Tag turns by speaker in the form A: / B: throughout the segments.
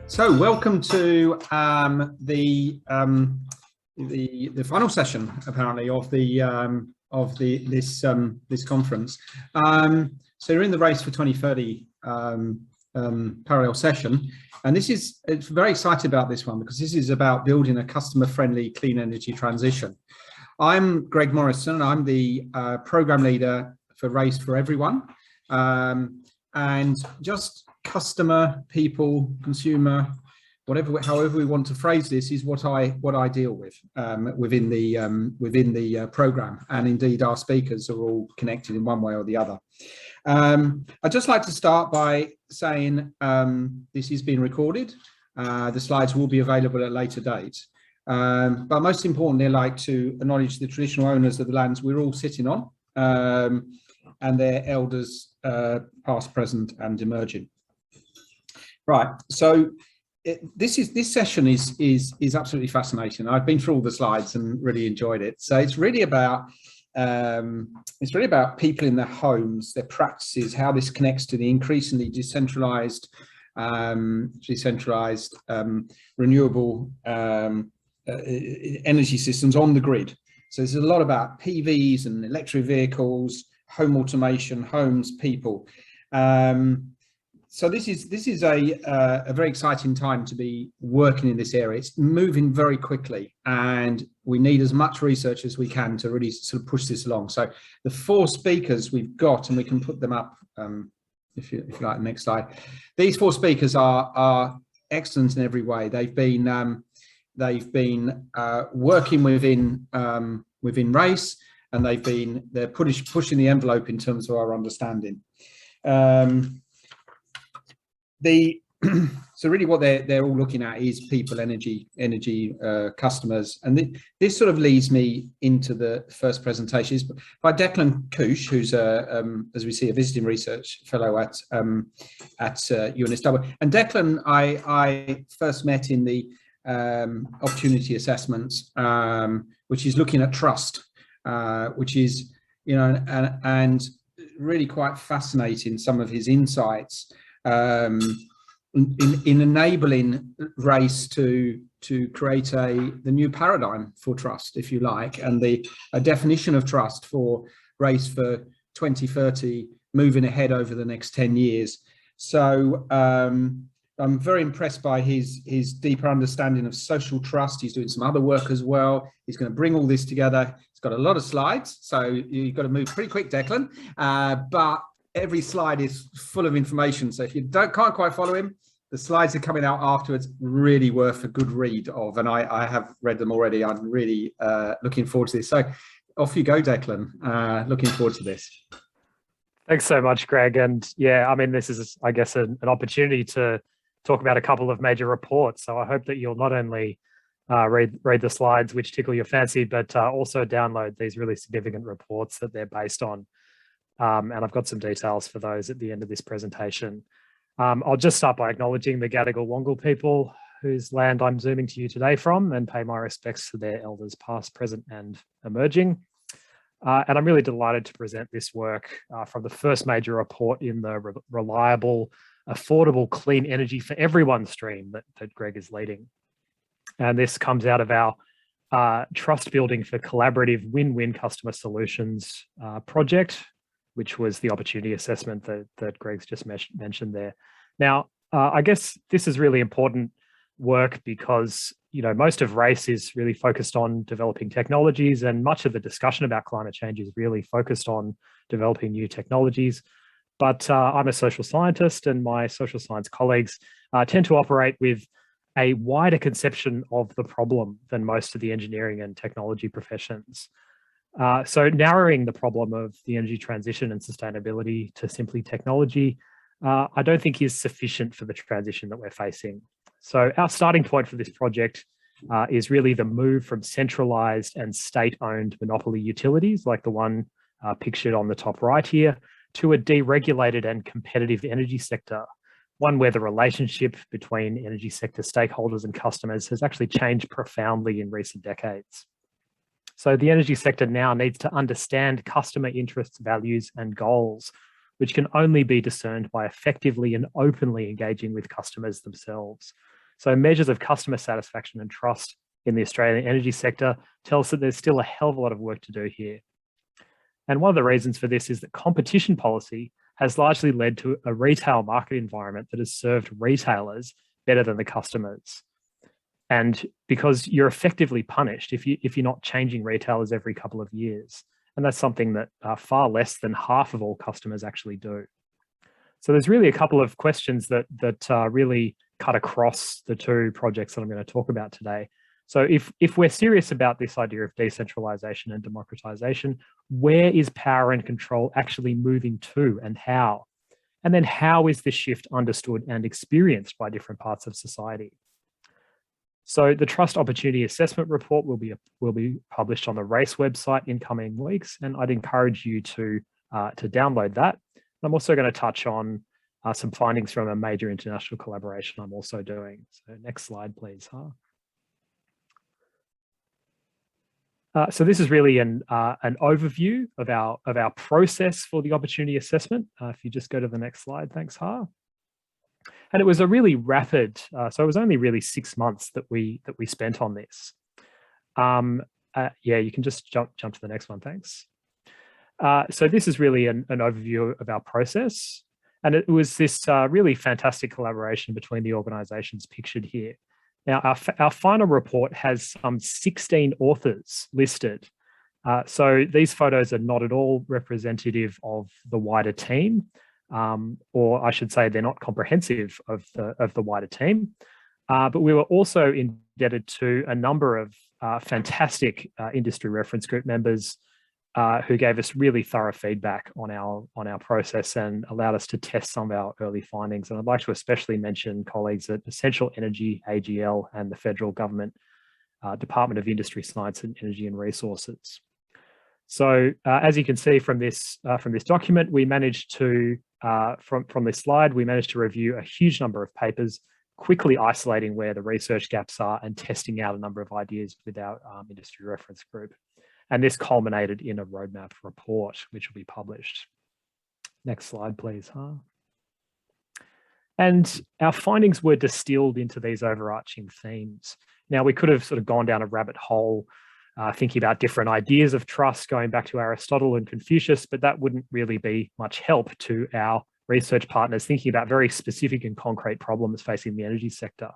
A: So, welcome to the final session, apparently, of this conference. So, we're in the race for 2030 parallel session, and it's very excited about this one because this is about building a customer-friendly clean energy transition. I'm Greg Morrison, and I'm the program leader for Race for Everyone, and just customer, people, consumer, however we want to phrase this, is what I deal with within the program, and indeed our speakers are all connected in one way or the other. I'd just like to start by saying this is being recorded. The slides will be available at a later date. But most importantly, I'd like to acknowledge the traditional owners of the lands we're all sitting on, and their elders, past, present, and emerging. Right. So this session is absolutely fascinating. I've been through all the slides and really enjoyed it. So it's really about people in their homes, their practices, how this connects to the increasingly decentralized, renewable energy systems on the grid. So there's a lot about PVs and electric vehicles, home automation, homes, people. So this is a very exciting time to be working in this area. It's moving very quickly, and we need as much research as we can to really sort of push this along. So the 4 speakers we've got, and we can put them up if you like, next slide. These 4 speakers are excellent in every way. They've been working within Race, and they're pushing the envelope in terms of our understanding. So really what they're all looking at is people, energy customers, and this sort of leads me into the first presentation. Is by Declan Kuch, who's as we see, a visiting research fellow at UNSW. And Declan I first met in the opportunity assessments, which is looking at trust, which is, you know, and really quite fascinating, some of his insights in enabling Race to create the new paradigm for trust, if you like, and a definition of trust for Race for 2030, moving ahead over the next 10 years. So I'm very impressed by his deeper understanding of social trust. He's doing some other work as well. He's going to bring all this together. He's got a lot of slides, so you've got to move pretty quick, Declan. But every slide is full of information. So if you can't quite follow him, the slides are coming out afterwards, really worth a good read of. And I have read them already. I'm really looking forward to this. So off you go, Declan. Looking forward to this.
B: Thanks so much, Greg. And yeah, I mean, this is, I guess, an opportunity to talk about a couple of major reports. So I hope that you'll not only read the slides which tickle your fancy, but also download these really significant reports that they're based on. And I've got some details for those at the end of this presentation. I'll just start by acknowledging the Gadigal Wangal people whose land I'm zooming to you today from, and pay my respects to their elders past, present, and emerging. And I'm really delighted to present this work from the first major report in the reliable, affordable, clean energy for everyone stream that Greg is leading. And this comes out of our trust building for collaborative win-win customer solutions project, which was the opportunity assessment that Greg's just mentioned there. Now, I guess this is really important work because, you know, most of Race is really focused on developing technologies, and much of the discussion about climate change is really focused on developing new technologies. But I'm a social scientist, and my social science colleagues tend to operate with a wider conception of the problem than most of the engineering and technology professions. So narrowing the problem of the energy transition and sustainability to simply technology, I don't think is sufficient for the transition that we're facing. So our starting point for this project is really the move from centralized and state-owned monopoly utilities, like the one pictured on the top right here, to a deregulated and competitive energy sector, one where the relationship between energy sector stakeholders and customers has actually changed profoundly in recent decades. So the energy sector now needs to understand customer interests, values, and goals, which can only be discerned by effectively and openly engaging with customers themselves. So measures of customer satisfaction and trust in the Australian energy sector tell us that there's still a hell of a lot of work to do here. And one of the reasons for this is that competition policy has largely led to a retail market environment that has served retailers better than the customers. And because you're effectively punished if you're not changing retailers every couple of years. And that's something that far less than half of all customers actually do. So there's really a couple of questions that really cut across the two projects that I'm going to talk about today. So if we're serious about this idea of decentralisation and democratisation, where is power and control actually moving to and how? And then how is this shift understood and experienced by different parts of society? So the Trust Opportunity Assessment Report will be published on the RACE website in coming weeks, and I'd encourage you to download that. I'm also going to touch on some findings from a major international collaboration I'm also doing. So next slide, please. So this is really an overview of our process for the opportunity assessment. If you just go to the next slide, thanks, Ha. And it was a really rapid, so it was only really 6 months that we spent on this. Yeah, you can just jump to the next one, thanks. So this is really an overview of our process. And it was this really fantastic collaboration between the organisations pictured here. Now, our final report has some 16 authors listed. So these photos are not at all representative of the wider team, or I should say they're not comprehensive of the wider team. But we were also indebted to a number of fantastic industry reference group members who gave us really thorough feedback on our process and allowed us to test some of our early findings. And I'd like to especially mention colleagues at Essential Energy, AGL, and the Federal Government Department of Industry, Science and Energy and Resources. So as you can see from this document, we managed to, from this slide, we managed to review a huge number of papers, quickly isolating where the research gaps are and testing out a number of ideas with our industry reference group. And this culminated in a roadmap report, which will be published. Next slide, please. And our findings were distilled into these overarching themes. Now, we could have sort of gone down a rabbit hole thinking about different ideas of trust, going back to Aristotle and Confucius, but that wouldn't really be much help to our research partners thinking about very specific and concrete problems facing the energy sector.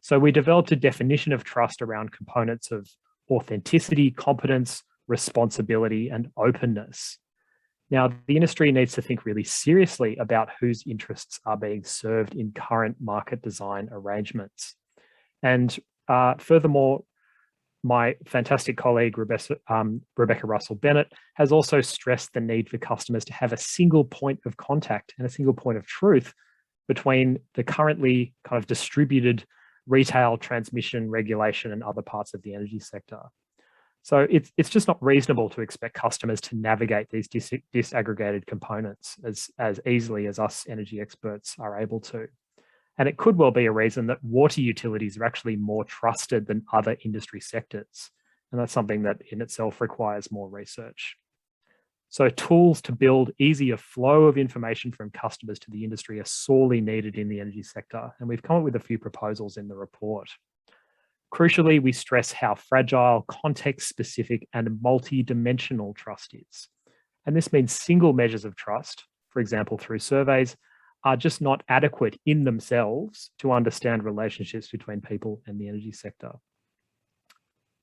B: So we developed a definition of trust around components of authenticity, competence, responsibility, and openness. Now, the industry needs to think really seriously about whose interests are being served in current market design arrangements. And furthermore, my fantastic colleague, Rebecca Russell-Bennett, has also stressed the need for customers to have a single point of contact and a single point of truth between the currently kind of distributed retail, transmission, regulation, and other parts of the energy sector. So it's just not reasonable to expect customers to navigate these disaggregated components as easily as us energy experts are able to. And it could well be a reason that water utilities are actually more trusted than other industry sectors. And that's something that in itself requires more research. So tools to build easier flow of information from customers to the industry are sorely needed in the energy sector. And we've come up with a few proposals in the report. Crucially, we stress how fragile, context-specific, and multi-dimensional trust is. And this means single measures of trust, for example, through surveys, are just not adequate in themselves to understand relationships between people and the energy sector.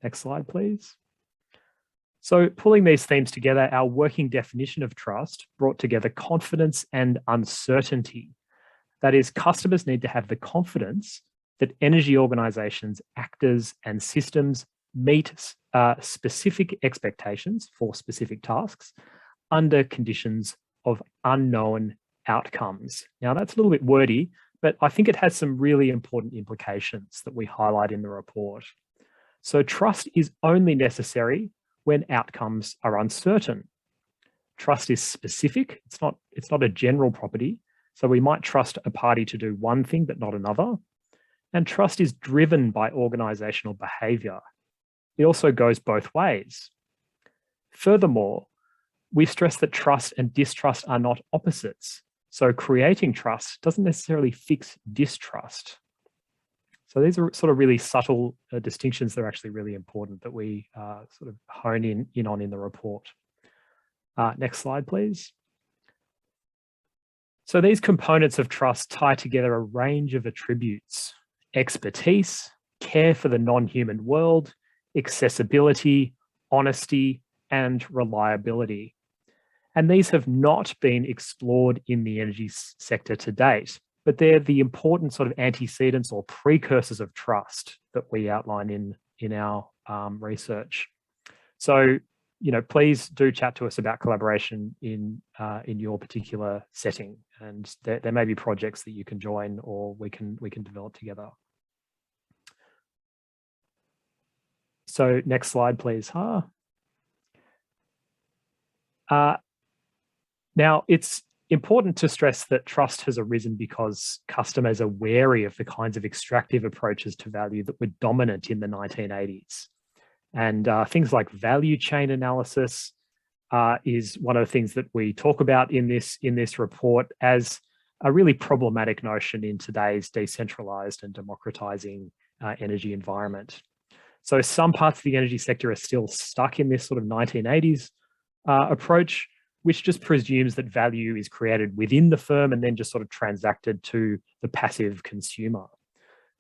B: Next slide, please. So pulling these themes together, our working definition of trust brought together confidence and uncertainty. That is, customers need to have the confidence that energy organisations, actors, and systems meet specific expectations for specific tasks under conditions of unknown outcomes. Now, that's a little bit wordy, but I think it has some really important implications that we highlight in the report. So trust is only necessary when outcomes are uncertain. Trust is specific. It's not a general property. So we might trust a party to do one thing, but not another. And trust is driven by organizational behavior. It also goes both ways. Furthermore, we stress that trust and distrust are not opposites. So creating trust doesn't necessarily fix distrust. So these are sort of really subtle distinctions that are actually really important that we sort of hone in on in the report. Next slide, please. So these components of trust tie together a range of attributes: expertise, care for the non-human world, accessibility, honesty, and reliability. And these have not been explored in the energy sector to date, but they're the important sort of antecedents or precursors of trust that we outline in our research. So, please do chat to us about collaboration in your particular setting, and there may be projects that you can join or we can develop together. So next slide, please. Now, it's important to stress that trust has arisen because customers are wary of the kinds of extractive approaches to value that were dominant in the 1980s. And things like value chain analysis is one of the things that we talk about in this report as a really problematic notion in today's decentralized and democratizing energy environment. So some parts of the energy sector are still stuck in this sort of 1980s approach, which just presumes that value is created within the firm and then just sort of transacted to the passive consumer.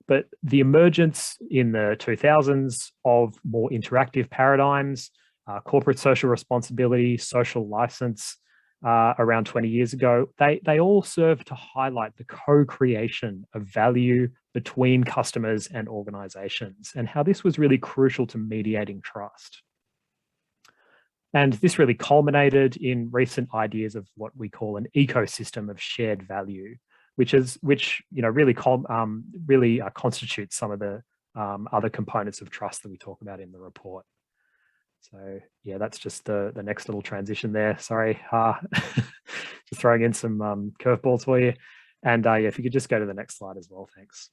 B: But the emergence in the 2000s of more interactive paradigms, corporate social responsibility, social license, around 20 years ago, they all serve to highlight the co-creation of value between customers and organizations, and how this was really crucial to mediating trust. And this really culminated in recent ideas of what we call an ecosystem of shared value, which really constitutes some of the other components of trust that we talk about in the report. So yeah, that's just the next little transition there. Sorry, just throwing in some curveballs for you. And yeah, if you could just go to the next slide as well, thanks.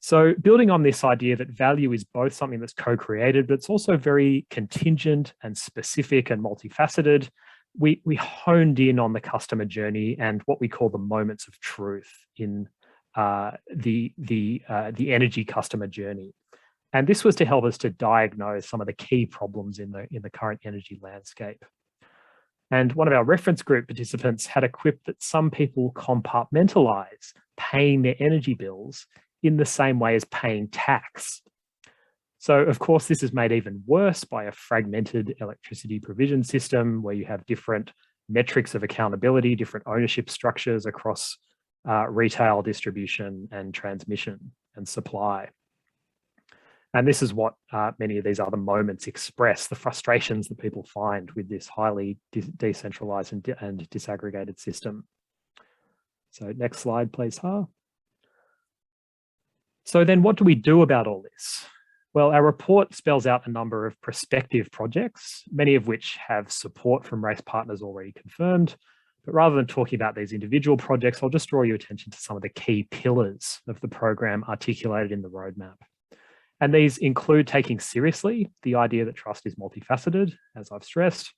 B: So building on this idea that value is both something that's co-created, but it's also very contingent and specific and multifaceted, we honed in on the customer journey and what we call the moments of truth in the energy customer journey. And this was to help us to diagnose some of the key problems in the current energy landscape. And one of our reference group participants had a quip that some people compartmentalize paying their energy bills in the same way as paying tax. So of course, this is made even worse by a fragmented electricity provision system where you have different metrics of accountability, different ownership structures across retail, distribution, and transmission and supply. And this is what many of these other moments express, the frustrations that people find with this highly decentralized and disaggregated system. So next slide, please. So then what do we do about all this? Well, our report spells out a number of prospective projects, many of which have support from race partners already confirmed. But rather than talking about these individual projects, I'll just draw your attention to some of the key pillars of the program articulated in the roadmap. And these include taking seriously the idea that trust is multifaceted, as I've stressed,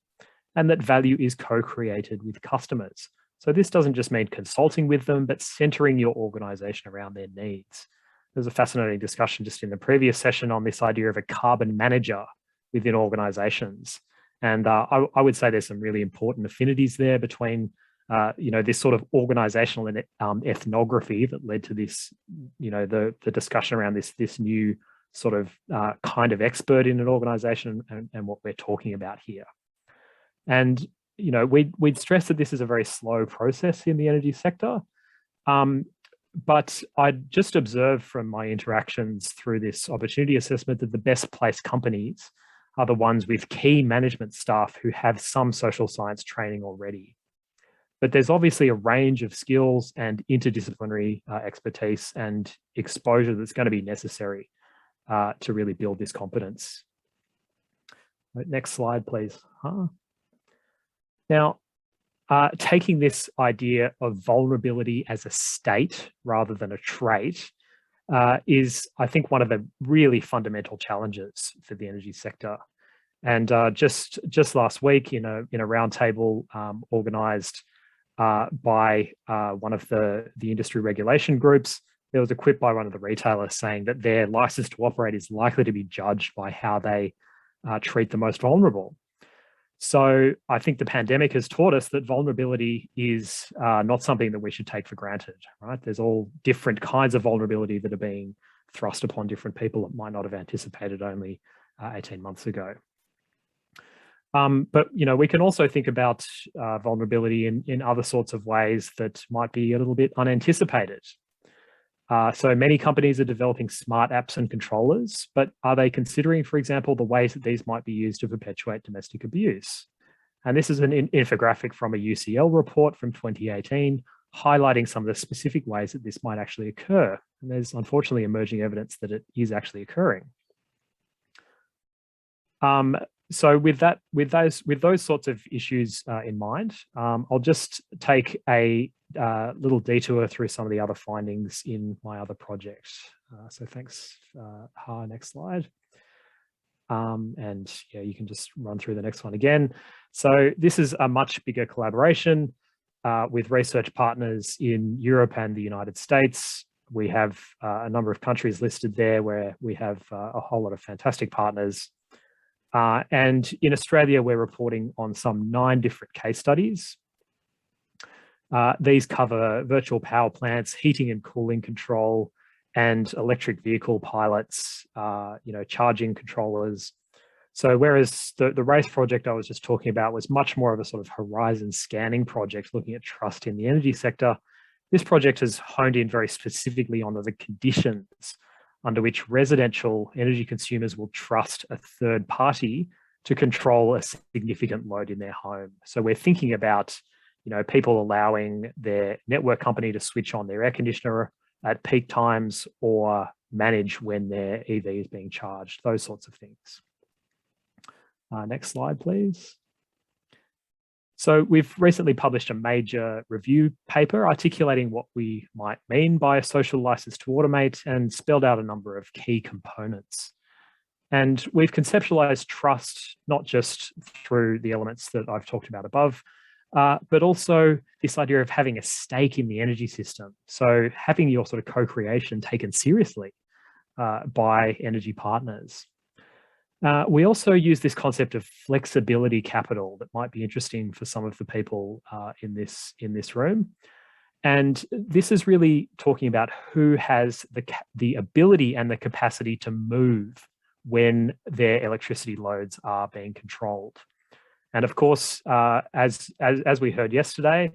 B: and that value is co-created with customers. So this doesn't just mean consulting with them, but centering your organization around their needs. There's a fascinating discussion just in the previous session on this idea of a carbon manager within organizations. And I would say there's some really important affinities there between this sort of organizational ethnography that led to this, the discussion around this new sort of kind of expert in an organization and what we're talking about here. And, we'd stress that this is a very slow process in the energy sector. But I just observed from my interactions through this opportunity assessment that the best placed companies are the ones with key management staff who have some social science training already. But there's obviously a range of skills and interdisciplinary expertise and exposure that's going to be necessary to really build this competence. Next slide, please. Now, taking this idea of vulnerability as a state rather than a trait is, I think, one of the really fundamental challenges for the energy sector. And just last week in a roundtable organised by one of the industry regulation groups, there was a quip by one of the retailers saying that their license to operate is likely to be judged by how they treat the most vulnerable. So I think the pandemic has taught us that vulnerability is not something that we should take for granted, right? There's all different kinds of vulnerability that are being thrust upon different people that might not have anticipated only 18 months ago. But, you know, we can also think about vulnerability in other sorts of ways that might be a little bit unanticipated. So many companies are developing smart apps and controllers, but are they considering, for example, the ways that these might be used to perpetuate domestic abuse? And this is an infographic from a UCL report from 2018, highlighting some of the specific ways that this might actually occur. And there's unfortunately emerging evidence that it is actually occurring. So with those sorts of issues in mind, I'll just take a little detour through some of the other findings in my other project. So thanks, Ha, next slide. And yeah, you can just run through the next one again. So this is a much bigger collaboration with research partners in Europe and the United States. We have a number of countries listed there where we have a whole lot of fantastic partners. And in Australia, we're reporting on some 9 different case studies. These cover virtual power plants, heating and cooling control, and electric vehicle pilots, you know, charging controllers. So whereas the race project I was just talking about was much more of a sort of horizon scanning project looking at trust in the energy sector, this project has honed in very specifically on the conditions under which residential energy consumers will trust a third party to control a significant load in their home. So we're thinking about, you know, people allowing their network company to switch on their air conditioner at peak times or manage when their EV is being charged, those sorts of things. Next slide, please. So we've recently published a major review paper articulating what we might mean by a social license to automate and spelled out a number of key components. And we've conceptualized trust, not just through the elements that I've talked about above, but also this idea of having a stake in the energy system. So having your sort of co-creation taken seriously by energy partners. We also use this concept of flexibility capital that might be interesting for some of the people in this room. And this is really talking about who has the ability and the capacity to move when their electricity loads are being controlled. And of course, as we heard yesterday,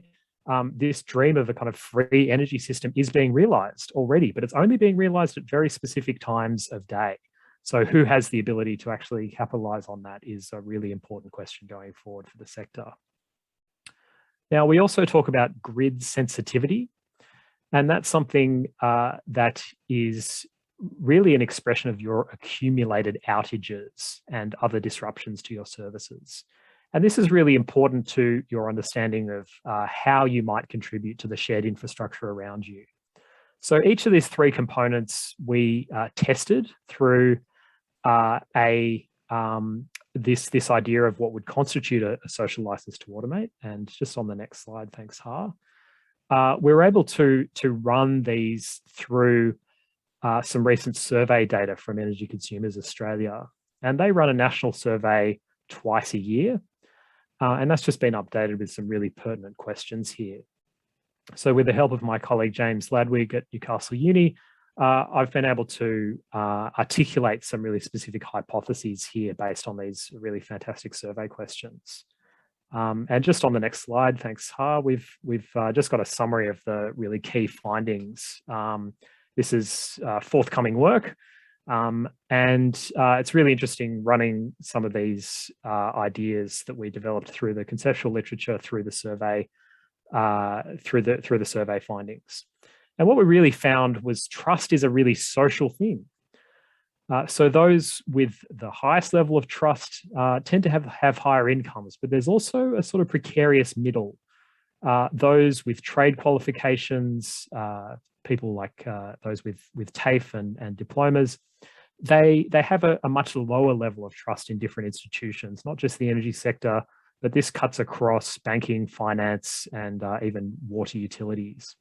B: this dream of a kind of free energy system is being realized already, but it's only being realized at very specific times of day. So who has the ability to actually capitalize on that is a really important question going forward for the sector. Now, we also talk about grid sensitivity, and that's something that is really an expression of your accumulated outages and other disruptions to your services. And this is really important to your understanding of how you might contribute to the shared infrastructure around you. So each of these 3 components we tested through this idea of what would constitute a social license to automate. And just on the next slide, thanks, Ha. We were able to run these through some recent survey data from Energy Consumers Australia. And they run a national survey twice a year. And that's just been updated with some really pertinent questions here. So with the help of my colleague, James Ladwig at Newcastle Uni, I've been able to articulate some really specific hypotheses here based on these really fantastic survey questions. And just on the next slide, thanks, Ha, we've just got a summary of the really key findings. This is forthcoming work, and it's really interesting running some of these ideas that we developed through the conceptual literature, through the survey, through the survey findings. And what we really found was trust is a really social thing. So those with the highest level of trust tend to have higher incomes, but there's also a sort of precarious middle. Those with trade qualifications, people like those with TAFE and diplomas, they have a much lower level of trust in different institutions, not just the energy sector, but this cuts across banking, finance, and even water utilities.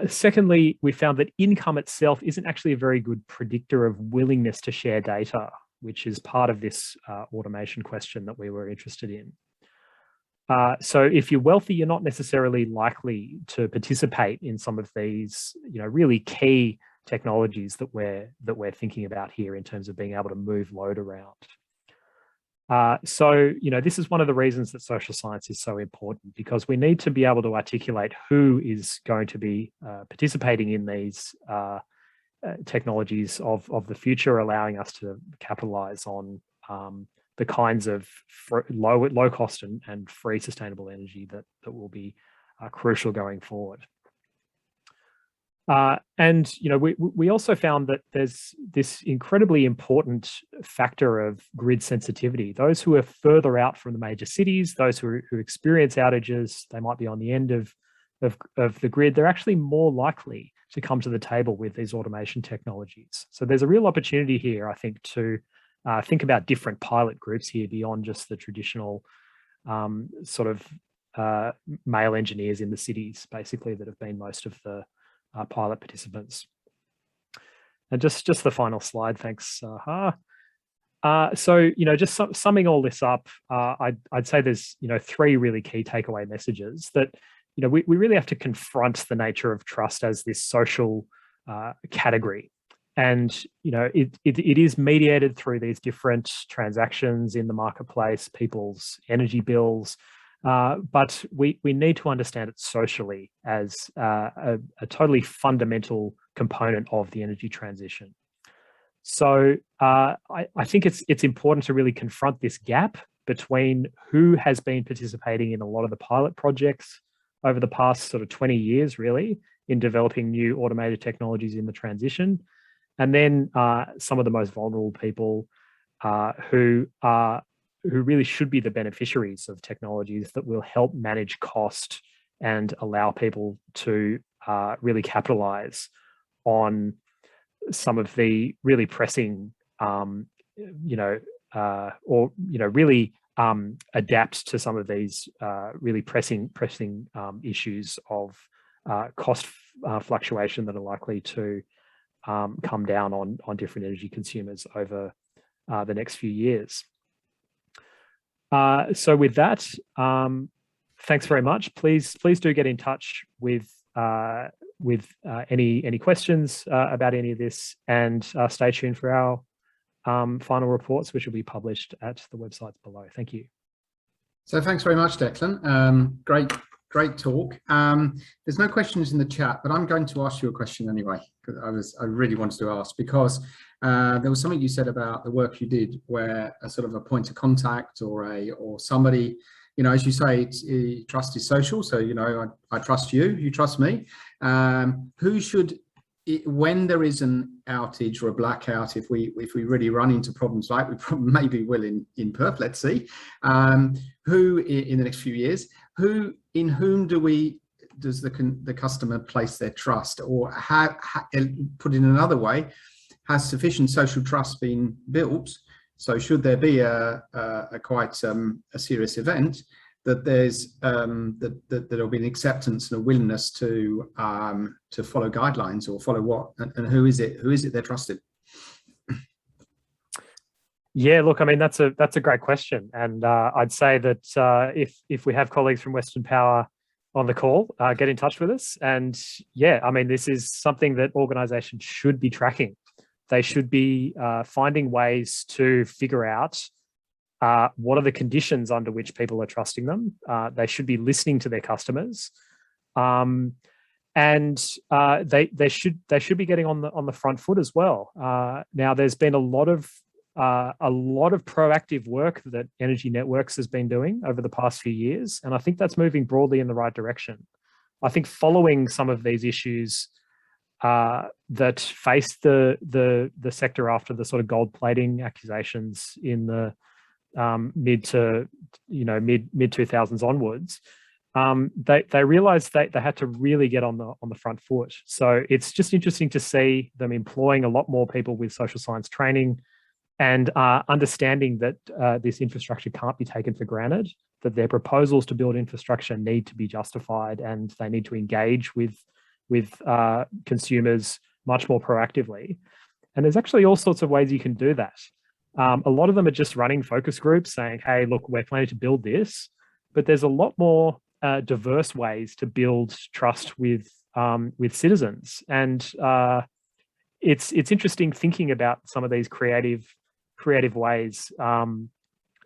B: Secondly, we found that income itself isn't actually a very good predictor of willingness to share data, which is part of this automation question that we were interested in. So if you're wealthy, you're not necessarily likely to participate in some of these, really key technologies that we're thinking about here in terms of being able to move load around. So this is one of the reasons that social science is so important, because we need to be able to articulate who is going to be participating in these technologies of the future, allowing us to capitalize on the kinds of low cost and free sustainable energy that will be crucial going forward. And we also found that there's this incredibly important factor of grid sensitivity. Those who are further out from the major cities, those who experience outages, they might be on the end of the grid, they're actually more likely to come to the table with these automation technologies. So there's a real opportunity here, I think, to think about different pilot groups here beyond just the traditional sort of male engineers in the cities, basically, that have been most of the pilot participants. And just the final slide, thanks, so just summing all this up, I'd say there's three really key takeaway messages that we really have to confront the nature of trust as this social category, and it is mediated through these different transactions in the marketplace, people's energy bills. But we need to understand it socially as a totally fundamental component of the energy transition. So I think it's important to really confront this gap between who has been participating in a lot of the pilot projects over the past sort of 20 years, really, in developing new automated technologies in the transition, and then some of the most vulnerable people who really should be the beneficiaries of technologies that will help manage cost and allow people to really capitalize on some of the really pressing, really adapt to some of these really pressing issues of cost fluctuation that are likely to come down on different energy consumers over the next few years. So with that, thanks very much. Please do get in touch with any questions about any of this, and stay tuned for our final reports, which will be published at the websites below. Thank you.
A: So thanks very much, Declan. Great talk. There's no questions in the chat, but I'm going to ask you a question anyway, because I really wanted to ask, because there was something you said about the work you did where a sort of a point of contact or somebody, as you say, trust is social. So, I trust you, you trust me. Who should, when there is an outage or a blackout, if we really run into problems like we maybe will in Perth, let's see, who in the next few years, in whom does the customer place their trust, or put in another way, has sufficient social trust been built? So should there be a quite a serious event, that there's that there'll be an acceptance and a willingness to follow guidelines, or follow what, and who is it they're trusted?
B: Yeah, look, I mean, that's a great question, and I'd say that if we have colleagues from Western Power on the call, get in touch with us. And yeah, I mean, this is something that organisations should be tracking. They should be finding ways to figure out what are the conditions under which people are trusting them. They should be listening to their customers, and they should be getting on the front foot as well. Now, there's been a lot of proactive work that Energy Networks has been doing over the past few years, and I think that's moving broadly in the right direction. I think following some of these issues that faced the sector after the sort of gold plating accusations in the mid 2000s onwards, they realized they had to really get on the front foot. So it's just interesting to see them employing a lot more people with social science training, and understanding that this infrastructure can't be taken for granted, that their proposals to build infrastructure need to be justified, and they need to engage with consumers much more proactively. And there's actually all sorts of ways you can do that. A lot of them are just running focus groups saying, hey, look, we're planning to build this, but there's a lot more diverse ways to build trust with citizens. And it's interesting thinking about some of these creative ways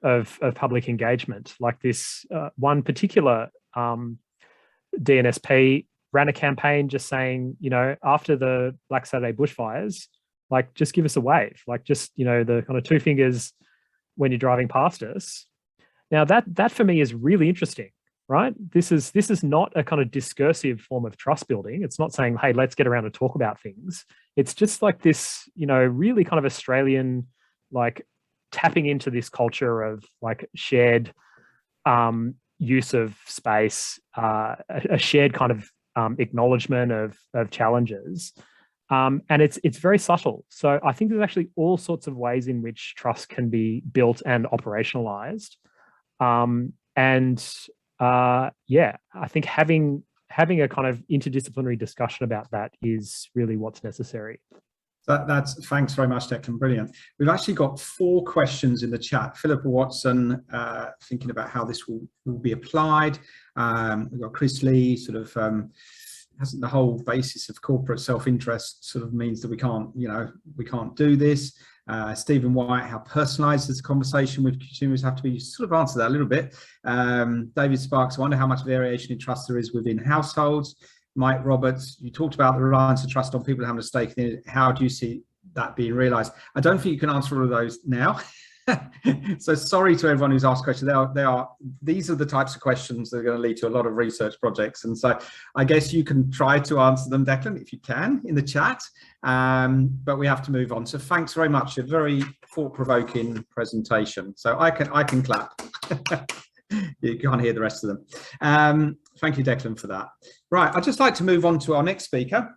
B: of public engagement. Like this one particular DNSP ran a campaign just saying, after the Black Saturday bushfires, like, just give us a wave, like, just, the kind of two fingers when you're driving past us. Now that for me is really interesting, right? This is not a kind of discursive form of trust building. It's not saying, hey, let's get around and talk about things. It's just like this, really kind of Australian, like, tapping into this culture of like shared use of space, a shared kind of acknowledgement of challenges. And it's very subtle. So I think there's actually all sorts of ways in which trust can be built and operationalized. Yeah, I think having a kind of interdisciplinary discussion about that is really what's necessary.
A: That's thanks very much, Declan. Brilliant. We've actually got 4 questions in the chat. Philippa Watson, thinking about how this will be applied. We've got Chris Lee, sort of hasn't the whole basis of corporate self-interest sort of means that we can't do this. Stephen White, how personalised does the conversation with consumers have to be? You sort of answered that a little bit. David Sparks, I wonder how much variation in trust there is within households. Mike Roberts, you talked about the reliance of trust on people having a stake in it. How do you see that being realised? I don't think you can answer all of those now. So sorry to everyone who's asked questions. These are the types of questions that are going to lead to a lot of research projects. And so I guess you can try to answer them, Declan, if you can, in the chat. But we have to move on. So thanks very much. A very thought-provoking presentation. So I can clap. You can't hear the rest of them. Thank you, Declan, for that. Right, I'd just like to move on to our next speaker,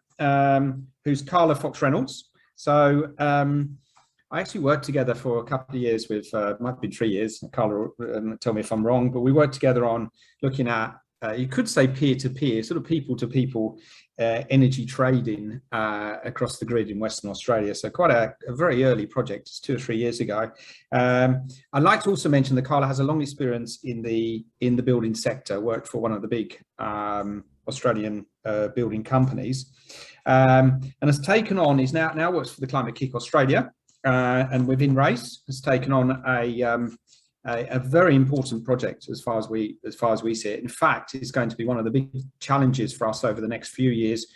A: who's Carla Fox Reynolds. So I actually worked together for a couple of years with, might have been 3 years, Carla, tell me if I'm wrong, but we worked together on looking at, you could say peer-to-peer, sort of people-to-people energy trading across the grid in Western Australia. So quite a very early project, it's 2 or 3 years ago. I'd like to also mention that Carla has a long experience in the building sector, worked for one of the big Australian building companies, and has taken on, now works for the Climate-KIC Australia, and within Race has taken on a very important project as far as we see it. In fact, it's going to be one of the big challenges for us over the next few years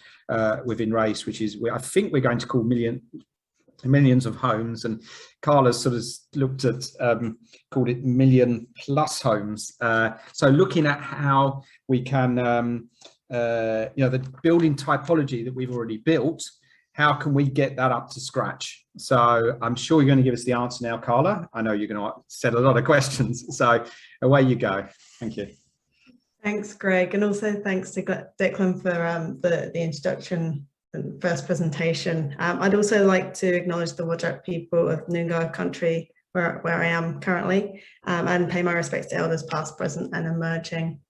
A: within Race, which is I think we're going to call millions of homes, and Carla's sort of looked at called it million plus homes. So looking at how we can the building typology that we've already built, how can we get that up to scratch? So I'm sure you're going to give us the answer now, Carla. I know you're going to set a lot of questions. So away you go. Thank you.
C: Thanks, Greg. And also thanks to Declan for the introduction and first presentation. I'd also like to acknowledge the Whadjuk people of Noongar country, where I am currently, and pay my respects to elders past, present and emerging.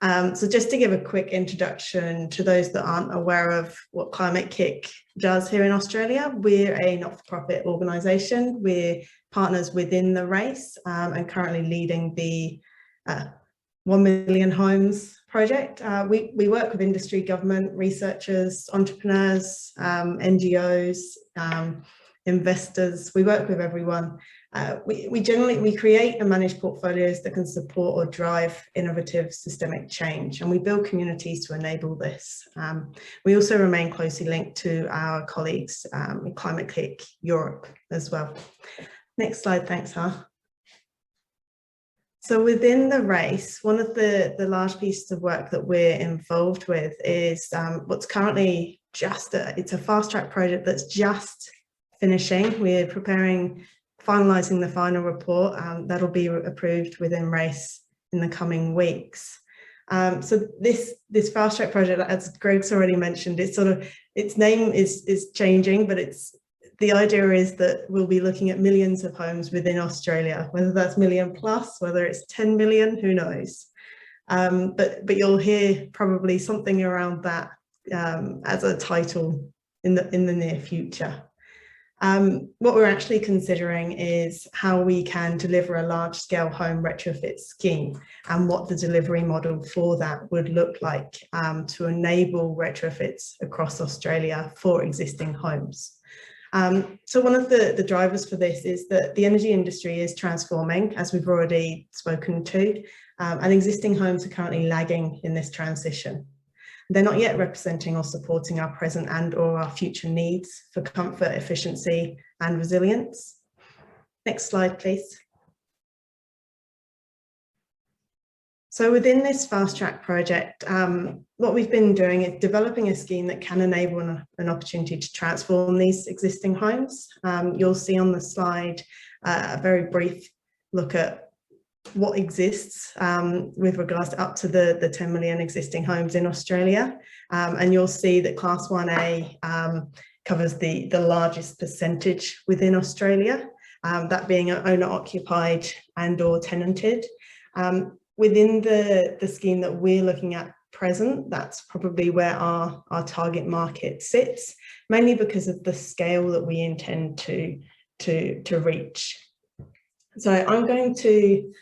C: So just to give a quick introduction to those that aren't aware of what Climate-KIC does here in Australia, we're a not-for-profit organisation. We're partners within the Race and currently leading the 1 Million Homes project. We work with industry, government, researchers, entrepreneurs, NGOs, investors. We work with everyone. We create and manage portfolios that can support or drive innovative systemic change, and we build communities to enable this. We also remain closely linked to our colleagues in Climate-KIC Europe as well. Next slide, thanks, Har. So within the Race, one of the large pieces of work that we're involved with is what's currently it's a fast track project that's just finishing. We're finalising the final report, that'll be approved within Race in the coming weeks. So this fast track project, as Greg's already mentioned, its name is changing, but the idea is that we'll be looking at millions of homes within Australia, whether that's million plus, whether it's 10 million, who knows. But you'll hear probably something around that as a title in the near future. What we're actually considering is how we can deliver a large-scale home retrofit scheme and what the delivery model for that would look like to enable retrofits across Australia for existing homes. So one of the drivers for this is that the energy industry is transforming, as we've already spoken to, and existing homes are currently lagging in this transition. They're not yet representing or supporting our present and or our future needs for comfort, efficiency, and resilience. Next slide, please. So within this fast track project, what we've been doing is developing a scheme that can enable an opportunity to transform these existing homes. You'll see on the slide a very brief look at what exists with regards to up to the 10 million existing homes in Australia. And you'll see that Class 1A covers the largest percentage within Australia, that being owner occupied and or tenanted. Within the scheme that we're looking at present, that's probably where our target market sits, mainly because of the scale that we intend to reach. So I'm going to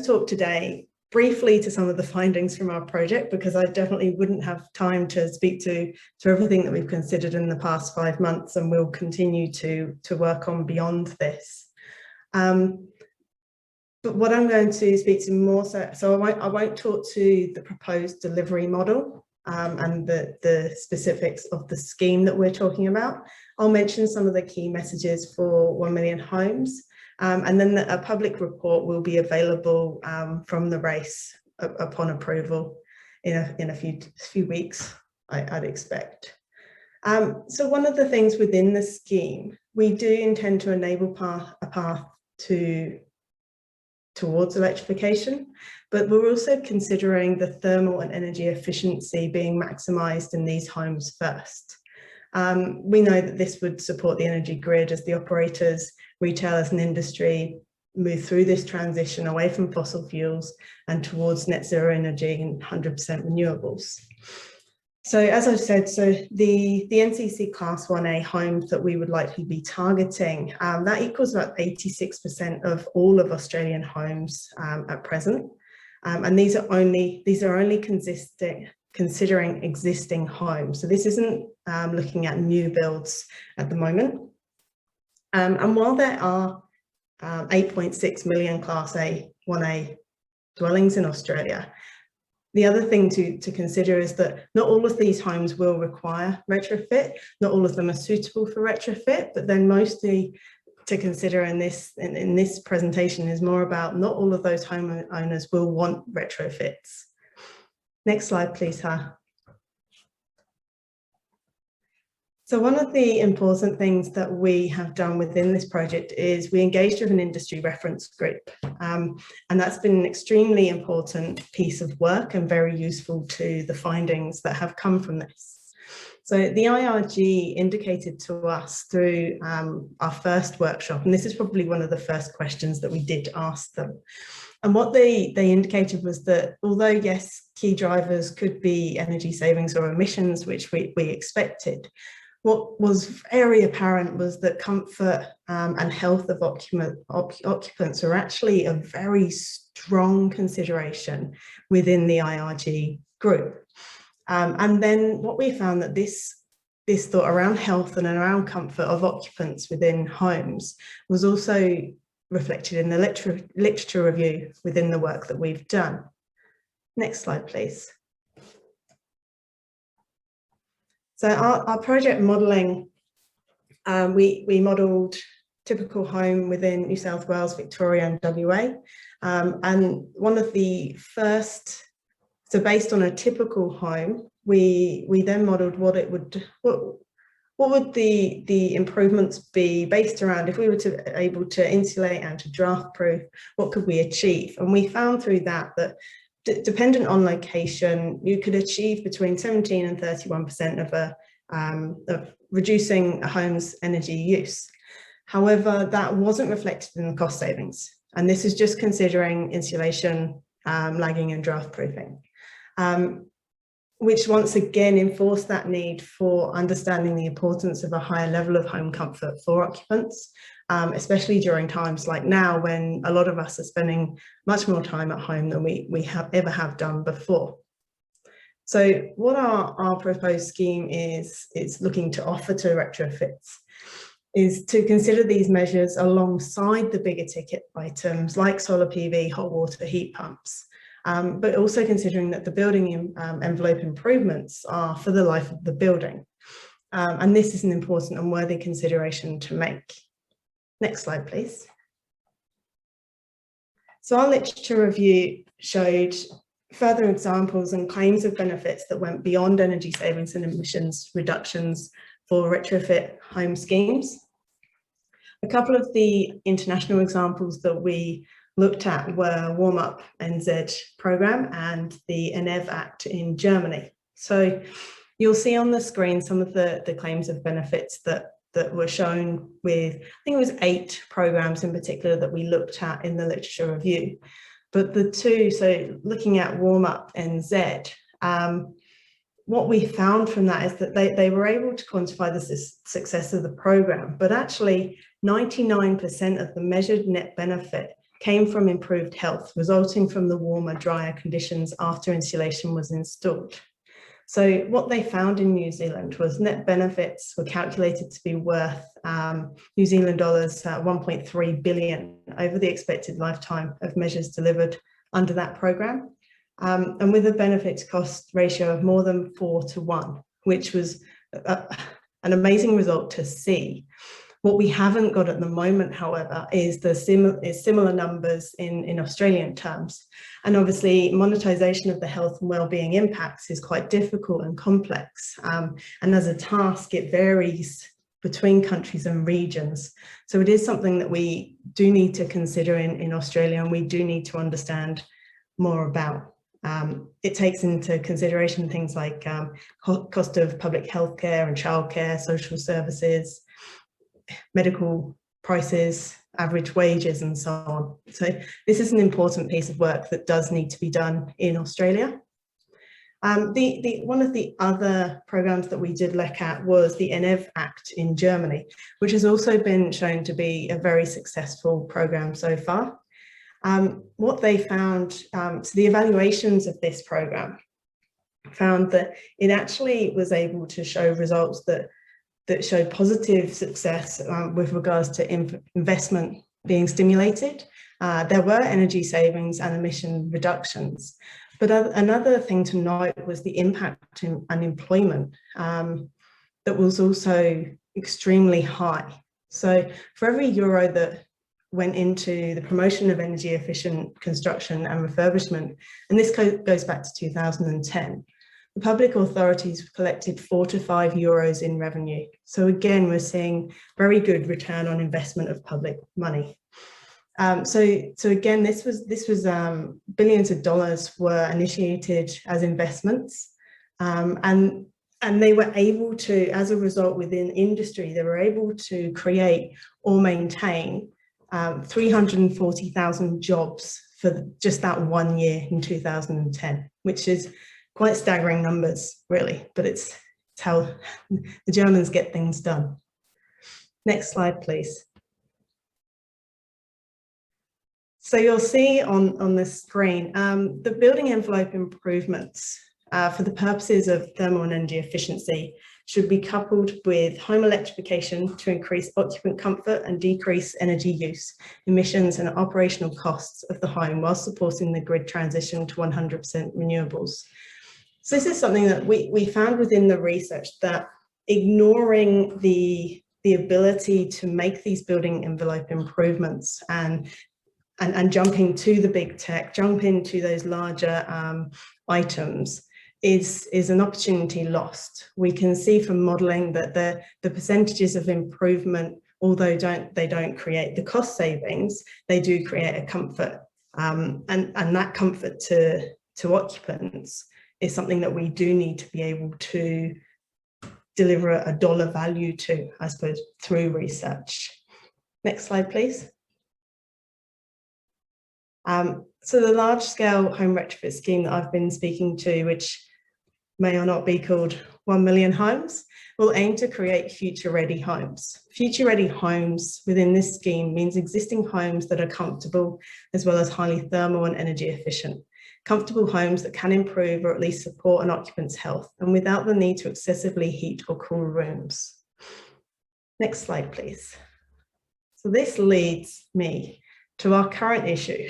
C: talk today briefly to some of the findings from our project, because I definitely wouldn't have time to speak to everything that we've considered in the past 5 months, and we'll continue to work on beyond this. But what I'm going to speak to more so I won't talk to the proposed delivery model and the specifics of the scheme that we're talking about. I'll mention some of the key messages for 1 million homes. And then a public report will be available from the race upon approval in a few weeks, I'd expect. So one of the things within the scheme, we do intend to enable a path towards electrification, but we're also considering the thermal and energy efficiency being maximised in these homes first. We know that this would support the energy grid as the operators, retailers and industry move through this transition away from fossil fuels and towards net zero energy and 100% renewables. So as I've said, so the NCC Class 1A homes that we would likely be targeting, that equals about 86% of all of Australian homes at present. And these are only considering existing homes. So this isn't looking at new builds at the moment. And while there are 8.6 million Class A 1A dwellings in Australia, the other thing to consider is that not all of these homes will require retrofit. Not all of them are suitable for retrofit, but then mostly to consider in this presentation is more about not all of those homeowners will want retrofits. Next slide, please, Ha. So one of the important things that we have done within this project is we engaged with an industry reference group, and that's been an extremely important piece of work and very useful to the findings that have come from this. So the IRG indicated to us through our first workshop, and this is probably one of the first questions that we did ask them, and what they indicated was that although, yes, key drivers could be energy savings or emissions, which we expected, what was very apparent was that comfort and health of occupants are actually a very strong consideration within the IRG group. And then what we found that this thought around health and around comfort of occupants within homes was also reflected in the literature review within the work that we've done. Next slide, please. So our project modelling, we modelled typical home within New South Wales, Victoria and WA. And one of the first, so based on a typical home, we then modelled what would the improvements be based around if we were able to insulate and to draft proof, what could we achieve? And we found through that dependent on location, you could achieve between 17 and 31% of reducing a home's energy use. However, that wasn't reflected in the cost savings. And this is just considering insulation, lagging and draft proofing. which once again enforced that need for understanding the importance of a higher level of home comfort for occupants, especially during times like now when a lot of us are spending much more time at home than we have ever have done before. So what our proposed scheme is looking to offer to retrofits is to consider these measures alongside the bigger ticket items like solar PV, hot water, heat pumps, but also considering that the building envelope improvements are for the life of the building. And this is an important and worthy consideration to make. Next slide, please. So our literature review showed further examples and claims of benefits that went beyond energy savings and emissions reductions for retrofit home schemes. A couple of the international examples that we looked at were Warm Up NZ program and the ENEV Act in Germany. So you'll see on the screen some of the claims of benefits that were shown with, I think it was 8 programs in particular that we looked at in the literature review. But the two, so looking at Warm Up NZ, what we found from that is that they were able to quantify the success of the program, but actually 99% of the measured net benefit came from improved health, resulting from the warmer, drier conditions after insulation was installed. So what they found in New Zealand was net benefits were calculated to be worth New Zealand dollars 1.3 billion over the expected lifetime of measures delivered under that program. And with a benefit to cost ratio of more than 4 to 1, which was an amazing result to see. What we haven't got at the moment, however, is similar numbers in Australian terms. And obviously monetisation of the health and wellbeing impacts is quite difficult and complex. And as a task, it varies between countries and regions. So it is something that we do need to consider in Australia, and we do need to understand more about. It takes into consideration things like cost of public healthcare and childcare, social services, medical prices, average wages, and so on. So this is an important piece of work that does need to be done in Australia. One of the other programs that we did look at was the ENEV Act in Germany, which has also been shown to be a very successful program so far. What they found, so the evaluations of this program found that it actually was able to show results that showed positive success with regards to investment being stimulated. There were energy savings and emission reductions. But another thing to note was the impact in unemployment that was also extremely high. So for every euro that went into the promotion of energy efficient construction and refurbishment, and this goes back to 2010, the public authorities collected 4 to 5 euros in revenue. So again, we're seeing very good return on investment of public money. So again, this was billions of dollars were initiated as investments, and they were able to, as a result within industry, they were able to create or maintain 340,000 jobs for just that 1 year in 2010, which is quite staggering numbers, really, but it's how the Germans get things done. Next slide, please. So you'll see on the screen, the building envelope improvements for the purposes of thermal and energy efficiency should be coupled with home electrification to increase occupant comfort and decrease energy use, emissions and operational costs of the home while supporting the grid transition to 100% renewables. So this is something that we found within the research, that ignoring the ability to make these building envelope improvements and jumping to the big tech, jump into those larger items is an opportunity lost. We can see from modelling that the percentages of improvement, although they don't create the cost savings, they do create a comfort, and that comfort to occupants is something that we do need to be able to deliver a dollar value to, I suppose, through research. Next slide, please. So the large-scale home retrofit scheme that I've been speaking to, which may or not be called 1 million homes, will aim to create future-ready homes. Future-ready homes within this scheme means existing homes that are comfortable as well as highly thermal and energy efficient. Comfortable homes that can improve or at least support an occupant's health and without the need to excessively heat or cool rooms. Next slide, please. So this leads me to our current issue.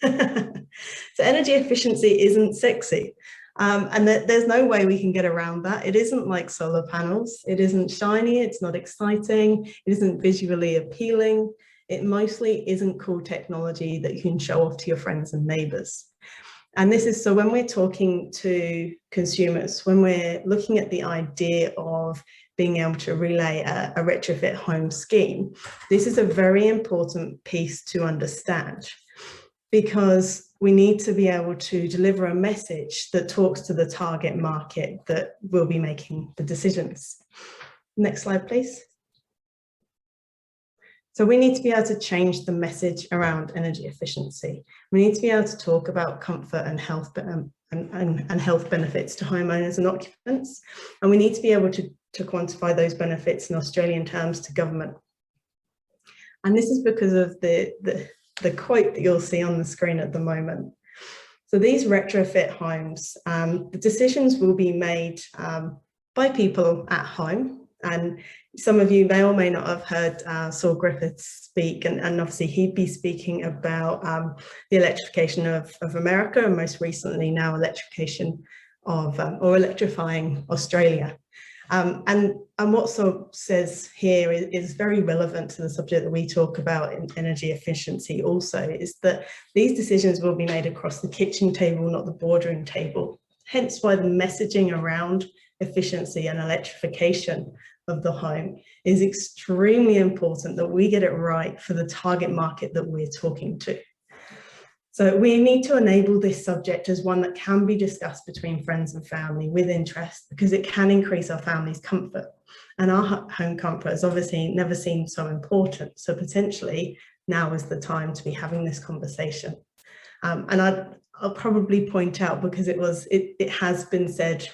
C: So energy efficiency isn't sexy. And there's no way we can get around that. It isn't like solar panels. It isn't shiny. It's not exciting. It isn't visually appealing. It mostly isn't cool technology that you can show off to your friends and neighbors. And this is so when we're talking to consumers, when we're looking at the idea of being able to relay a retrofit home scheme, this is a very important piece to understand, because we need to be able to deliver a message that talks to the target market that will be making the decisions. Next slide, please. So we need to be able to change the message around energy efficiency. We need to be able to talk about comfort and health and health benefits to homeowners and occupants. And we need to be able to quantify those benefits in Australian terms to government. And this is because of the quote that you'll see on the screen at the moment. So these retrofit homes, the decisions will be made by people at home. And some of you may or may not have heard Saul Griffiths speak, and obviously he'd be speaking about the electrification of America, and most recently now electrification of, or electrifying Australia. And what Saul says here is very relevant to the subject that we talk about in energy efficiency also, is that these decisions will be made across the kitchen table, not the boardroom table. Hence why the messaging around efficiency and electrification of the home is extremely important, that we get it right for the target market that we're talking to. So we need to enable this subject as one that can be discussed between friends and family with interest, because it can increase our family's comfort. And our home comfort has obviously never seemed so important. So potentially now is the time to be having this conversation. And I'll probably point out, because it has been said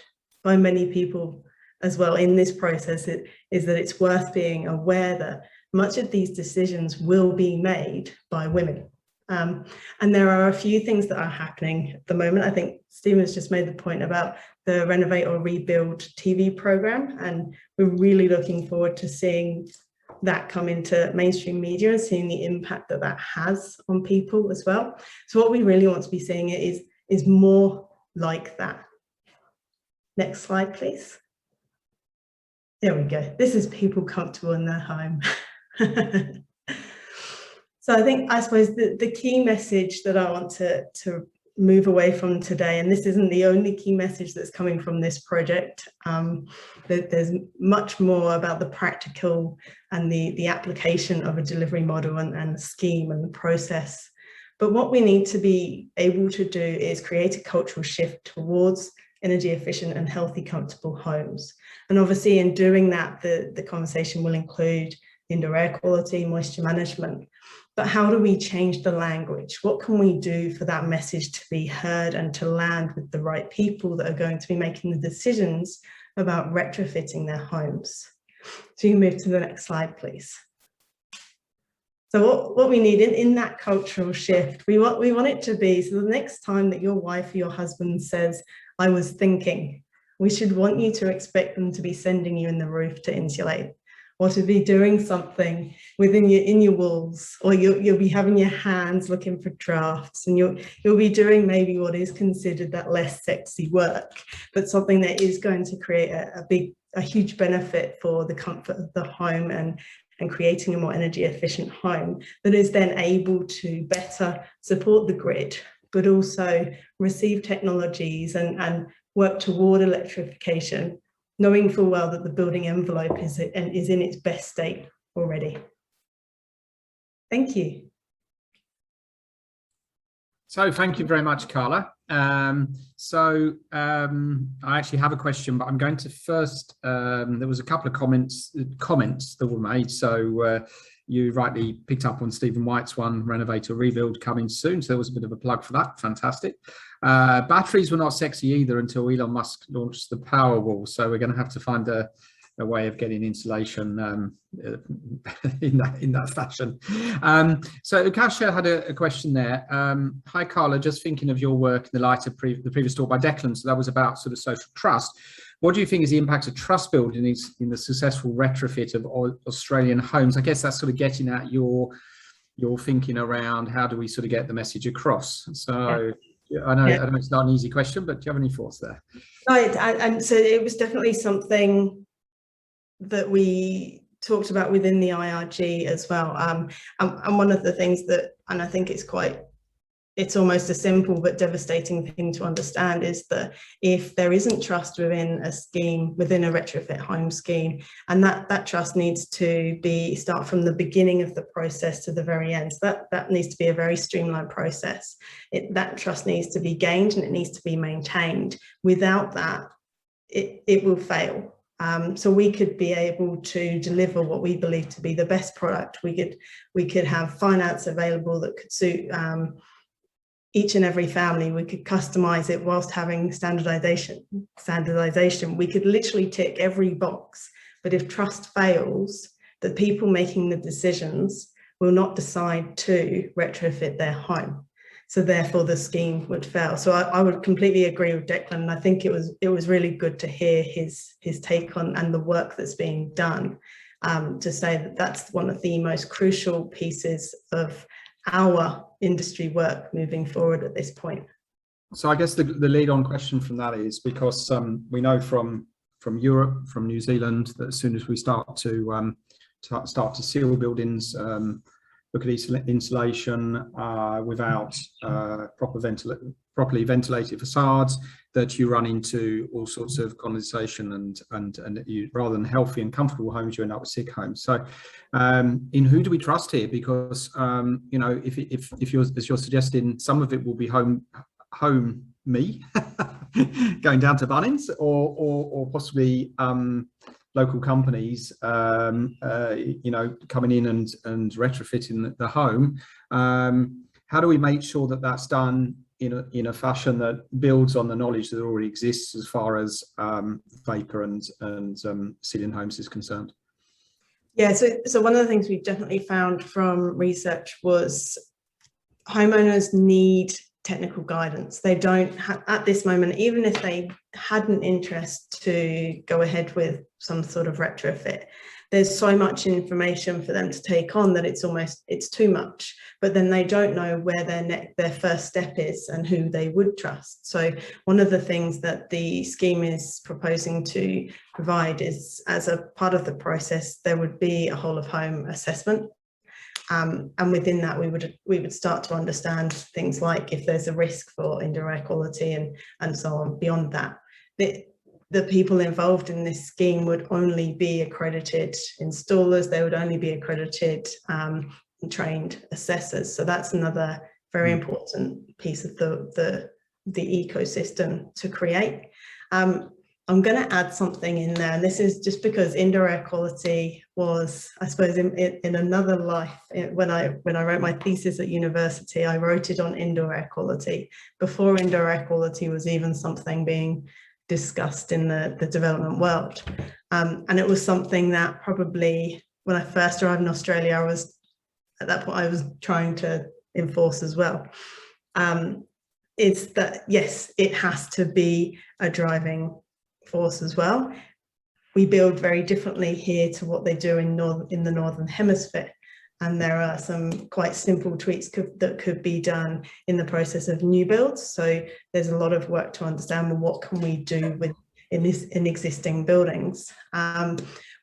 C: by many people as well in this process, is that it's worth being aware that much of these decisions will be made by women. And there are a few things that are happening at the moment. I think Stephen's just made the point about the Renovate or Rebuild TV program, and we're really looking forward to seeing that come into mainstream media and seeing the impact that that has on people as well. So what we really want to be seeing is more like that. Next slide, please. There we go. This is people comfortable in their home. So I suppose the key message that I want to move away from today, and this isn't the only key message that's coming from this project, there's much more about the practical and the application of a delivery model and the scheme and the process. But what we need to be able to do is create a cultural shift towards energy efficient and healthy, comfortable homes. And obviously in doing that, the conversation will include indoor air quality, moisture management. But how do we change the language? What can we do for that message to be heard and to land with the right people that are going to be making the decisions about retrofitting their homes? So you can move to the next slide, please. So what we need in that cultural shift, we want it to be, so the next time that your wife or your husband says, I was thinking, we should want you to expect them to be sending you in the roof to insulate, or to be doing something within your walls, or you'll be having your hands looking for drafts, and you'll be doing maybe what is considered that less sexy work, but something that is going to create a huge benefit for the comfort of the home and creating a more energy efficient home that is then able to better support the grid, but also receive technologies and work toward electrification, knowing full well that the building envelope is in its best state already. Thank you.
A: So thank you very much, Carla. I actually have a question, but I'm going to first, there was a couple of comments that were made. So you rightly picked up on Stephen White's one, renovate or rebuild, coming soon. So there was a bit of a plug for that. Fantastic. Batteries were not sexy either until Elon Musk launched the Powerwall. So we're going to have to find a way of getting insulation in that fashion. So Ukasha had a question there. Hi, Karla, just thinking of your work in the light of the previous talk by Declan. So that was about sort of social trust. What do you think is the impact of trust building in the successful retrofit of Australian homes? I guess that's sort of getting at your thinking around how do we sort of get the message across. So yeah, I know it's not an easy question, but do you have any thoughts there?
C: Right, and so it was definitely something that we talked about within the IRG as well. And one of the things that, and I think it's almost a simple but devastating thing to understand, is that if there isn't trust within a scheme, within a retrofit home scheme, and that trust needs to start from the beginning of the process to the very end. So that needs to be a very streamlined process. That trust needs to be gained and it needs to be maintained. Without that, it will fail. So we could be able to deliver what we believe to be the best product. We could have finance available that could suit each and every family. We could customize it whilst having standardization. We could literally tick every box, but if trust fails, the people making the decisions will not decide to retrofit their home. So therefore the scheme would fail. So I would completely agree with Declan. And I think it was really good to hear his take on and the work that's being done, to say that that's one of the most crucial pieces of our industry work moving forward at this point.
A: So I guess the lead on question from that is, because we know from Europe, from New Zealand, that as soon as we start to seal buildings, look at insulation without properly ventilated facades, that you run into all sorts of condensation and you, rather than healthy and comfortable homes, you end up with sick homes. So in who do we trust here? Because you know, if you're, as you're suggesting, some of it will be home me going down to Bunnings, or possibly local companies, you know, coming in and retrofitting the home. How do we make sure that that's done in a fashion that builds on the knowledge that already exists as far as vapor and ceiling homes is concerned?
C: Yeah, so one of the things we've definitely found from research was homeowners need technical guidance. They don't have, at this moment, even if they had an interest to go ahead with some sort of retrofit, there's so much information for them to take on that it's too much, but then they don't know where their first step is and who they would trust. So one of the things that the scheme is proposing to provide is, as a part of the process, there would be a whole of home assessment. And within that, we would start to understand things like if there's a risk for indoor air quality and so on. Beyond that, the people involved in this scheme would only be accredited installers. They would only be accredited trained assessors. So that's another very important piece of the ecosystem to create. I'm going to add something in there, and this is just because indoor air quality was, I suppose, in another life. When I wrote my thesis at university, I wrote it on indoor air quality before indoor air quality was even something being discussed in the development world. And it was something that probably when I first arrived in Australia, at that point I was trying to enforce as well. It's that, yes, it has to be a driving force as well. We build very differently here to what they do in the Northern Hemisphere. And there are some quite simple tweaks that could be done in the process of new builds. So there's a lot of work to understand, well, what can we do in existing buildings?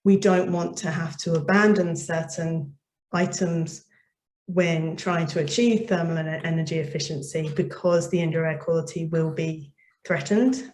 C: We don't want to have to abandon certain items when trying to achieve thermal and energy efficiency, because the indoor air quality will be threatened.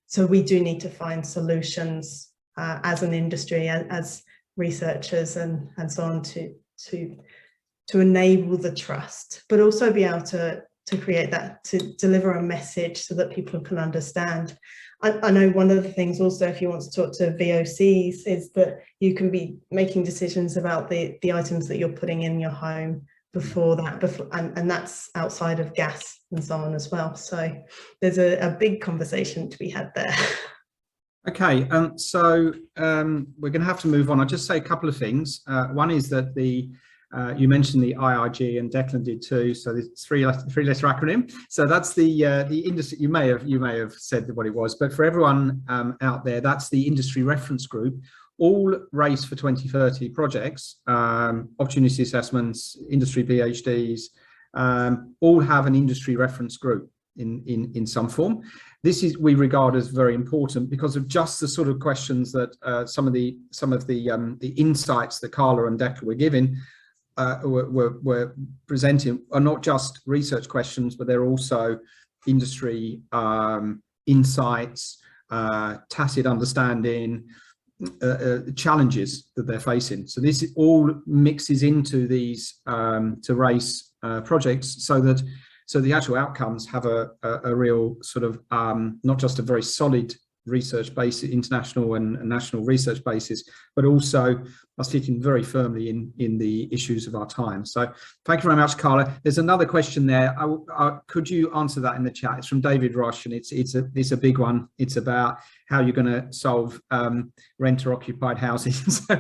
C: So we do need to find solutions as an industry, as researchers and so on, to enable the trust, but also be able to to create that, to deliver a message so that people can understand. I know one of the things also, if you want to talk to VOCs, is that you can be making decisions about the items that you're putting in your home before that, and that's outside of gas and so on as well. So there's a big conversation to be had there.
A: Okay, so we're going to have to move on. I'll just say a couple of things. One is that you mentioned the IIG, and Declan did too. So it's three-letter acronym. So that's the industry. You may have said what it was, but for everyone out there, that's the industry reference group. All Race for 2030 projects, opportunity assessments, industry PhDs, all have an industry reference group in some form. This is, we regard as very important because of just the sort of questions that some of the insights that Karla and Declan were giving. Were presenting are not just research questions, but they're also industry insights, tacit understanding, challenges that they're facing. So this all mixes into these to race projects, so the actual outcomes have a real sort of not just a very solid research basis, international and national research basis, but also are sitting very firmly in the issues of our time. So thank you very much, Karla. There's another question there. Could you answer that in the chat? It's from David Roche, and it's a big one. It's about how you're going to solve renter occupied housing. So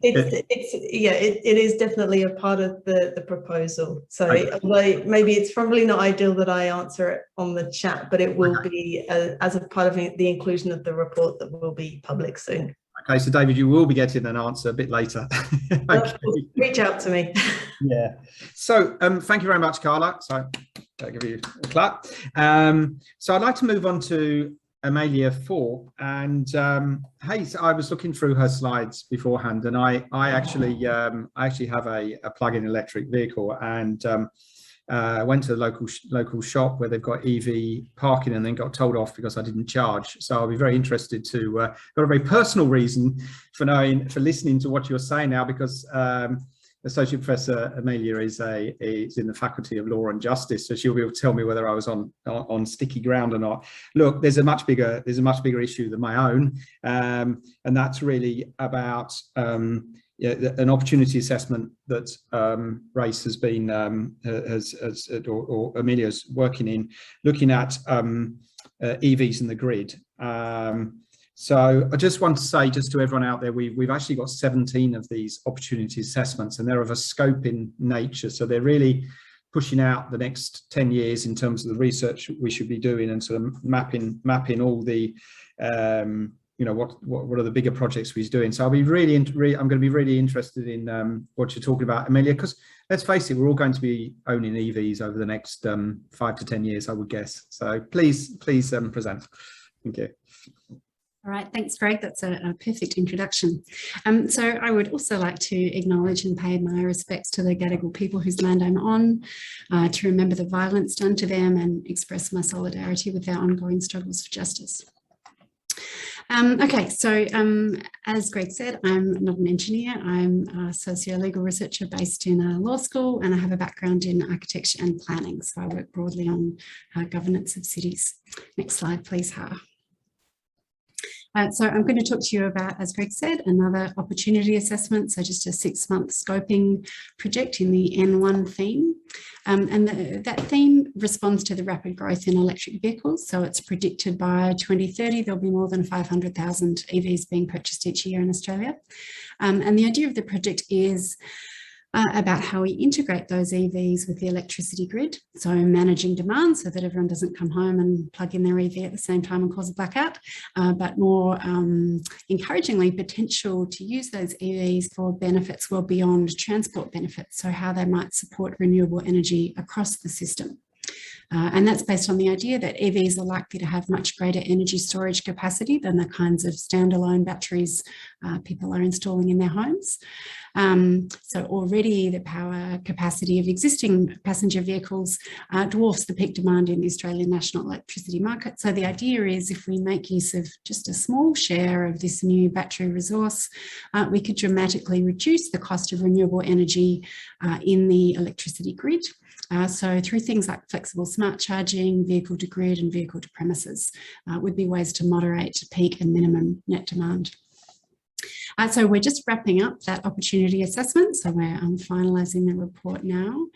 C: it is definitely a part of the proposal. So maybe it's probably not ideal that I answer it on the chat, but it will be as a part of the inclusion of the report that will be public soon.
A: Okay, so David, you will be getting an answer a bit later. Okay.
C: Reach out to me.
A: Yeah. So thank you very much, Karla. So I'll give you a clap. So I'd like to move on to Amelia Thorpe. And hey, so I was looking through her slides beforehand, and I actually have a plug-in electric vehicle, and went to the local shop where they've got EV parking, and then got told off because I didn't charge. So I'll be very interested to got a very personal reason for listening to what you're saying now, because Associate Professor Amelia is in the Faculty of Law and Justice, so she'll be able to tell me whether I was on sticky ground or not. Look, there's a much bigger issue than my own, and that's really about an opportunity assessment that Race has been or Amelia's working in, looking at EVs in the grid. So I just want to say, just to everyone out there, we've actually got 17 of these opportunity assessments, and they're of a scope in nature. So they're really pushing out the next 10 years in terms of the research we should be doing, and sort of mapping all the you know, what are the bigger projects we're doing. So I'm going to be really interested in what you're talking about, Amelia, because let's face it, we're all going to be owning EVs over the next 5 to 10 years, I would guess. So please present. Thank you.
D: All right, thanks, Greg. That's a perfect introduction. So I would also like to acknowledge and pay my respects to the Gadigal people whose land I'm on, to remember the violence done to them and express my solidarity with their ongoing struggles for justice. Okay, so as Greg said, I'm not an engineer. I'm a socio-legal researcher based in a law school, and I have a background in architecture and planning. So I work broadly on governance of cities. Next slide, please, Ha. So I'm going to talk to you about, as Greg said, another opportunity assessment. So just a 6-month scoping project in the N1 theme. And that theme responds to the rapid growth in electric vehicles. So it's predicted by 2030, there'll be more than 500,000 EVs being purchased each year in Australia. And the idea of the project is about how we integrate those EVs with the electricity grid. So managing demand so that everyone doesn't come home and plug in their EV at the same time and cause a blackout, but more encouragingly, potential to use those EVs for benefits well beyond transport benefits. So how they might support renewable energy across the system. And that's based on the idea that EVs are likely to have much greater energy storage capacity than the kinds of standalone batteries people are installing in their homes. So already the power capacity of existing passenger vehicles dwarfs the peak demand in the Australian national electricity market. So the idea is if we make use of just a small share of this new battery resource, we could dramatically reduce the cost of renewable energy in the electricity grid. So through things like flexible smart charging, vehicle to grid and vehicle to premises would be ways to moderate peak and minimum net demand. So we're just wrapping up that opportunity assessment. So we're finalising the report now.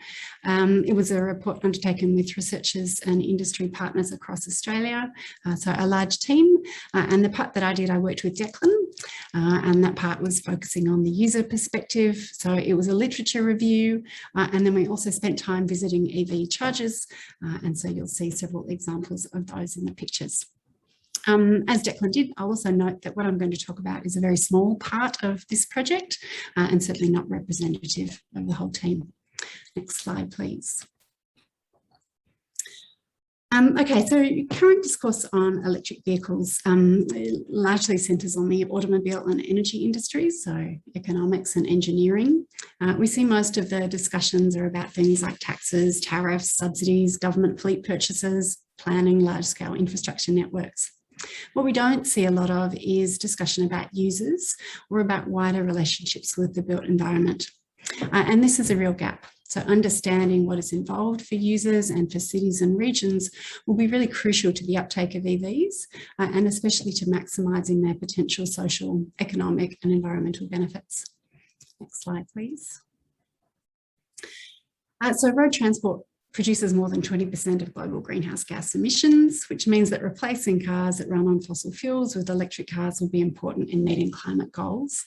D: It was a report undertaken with researchers and industry partners across Australia. So a large team. And the part that I did, I worked with Declan. And that part was focusing on the user perspective. So it was a literature review. And then we also spent time visiting EV chargers. And so you'll see several examples of those in the pictures. As Declan did, I'll also note that what I'm going to talk about is a very small part of this project and certainly not representative of the whole team. Next slide, please. Okay, so current discourse on electric vehicles largely centres on the automobile and energy industries, so economics and engineering. We see most of the discussions are about things like taxes, tariffs, subsidies, government fleet purchases, planning large-scale infrastructure networks. What we don't see a lot of is discussion about users or about wider relationships with the built environment. And this is a real gap. So understanding what is involved for users and for cities and regions will be really crucial to the uptake of EVs and especially to maximising their potential social, economic and environmental benefits. Next slide, please. So road transport produces more than 20% of global greenhouse gas emissions, which means that replacing cars that run on fossil fuels with electric cars will be important in meeting climate goals.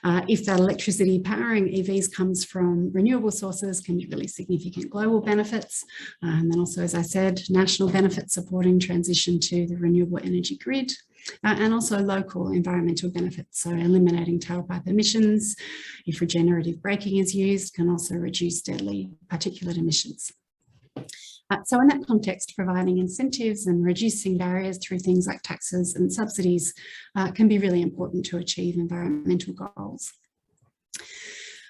D: If that electricity powering EVs comes from renewable sources, can be really significant global benefits. And then also, as I said, national benefits supporting transition to the renewable energy grid. And also local environmental benefits, so eliminating tailpipe emissions. If regenerative braking is used, can also reduce deadly particulate emissions. So in that context, providing incentives and reducing barriers through things like taxes and subsidies can be really important to achieve environmental goals.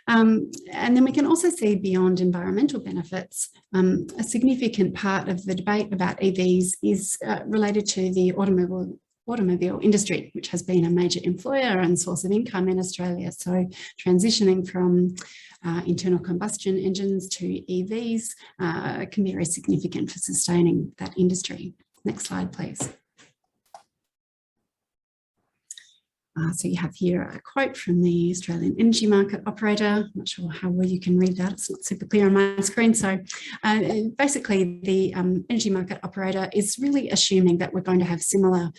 D: And then we can also see beyond environmental benefits, a significant part of the debate about EVs is related to the automobile industry, which has been a major employer and source of income in Australia. So transitioning from internal combustion engines to EVs can be very significant for sustaining that industry. Next slide, please. So you have here a quote from the Australian Energy Market Operator. I'm not sure how well you can read that. It's not super clear on my screen. So basically the Energy Market Operator is really assuming that we're going to have similar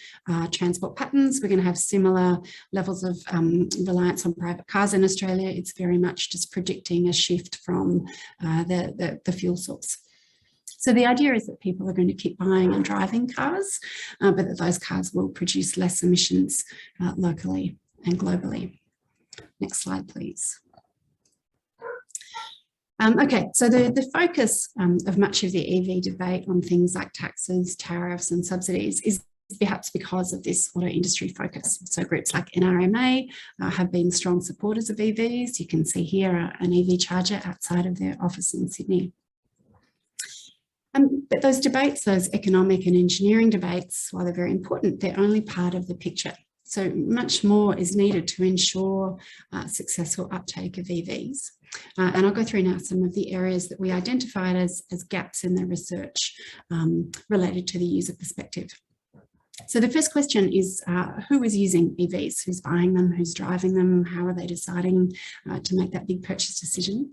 D: transport patterns. We're going to have similar levels of reliance on private cars in Australia. It's very much just predicting a shift from the fuel source. So the idea is that people are going to keep buying and driving cars, but that those cars will produce less emissions locally and globally. Next slide, please. Okay, so the focus of much of the EV debate on things like taxes, tariffs and subsidies is perhaps because of this auto industry focus. So groups like NRMA have been strong supporters of EVs. You can see here an EV charger outside of their office in Sydney. But those debates, those economic and engineering debates, while they're very important, they're only part of the picture. So much more is needed to ensure successful uptake of EVs. And I'll go through now some of the areas that we identified as gaps in the research related to the user perspective. So the first question is, who is using EVs? Who's buying them? Who's driving them? How are they deciding to make that big purchase decision?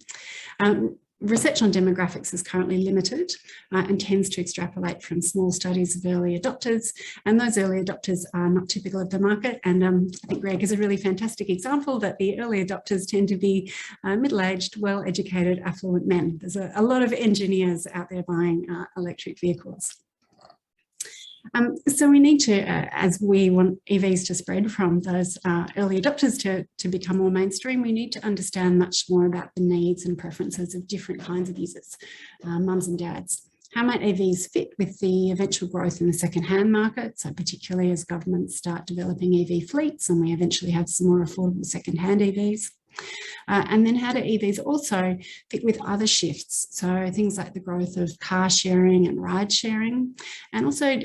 D: Research on demographics is currently limited and tends to extrapolate from small studies of early adopters, and those early adopters are not typical of the market. And I think Greg is a really fantastic example that the early adopters tend to be middle-aged, well-educated, affluent men. There's a lot of engineers out there buying electric vehicles. So we need to, as we want EVs to spread from those early adopters to become more mainstream, we need to understand much more about the needs and preferences of different kinds of users, mums and dads. How might EVs fit with the eventual growth in the second-hand market? So particularly as governments start developing EV fleets and we eventually have some more affordable second-hand EVs. And then how do EVs also fit with other shifts? So things like the growth of car sharing and ride sharing, and also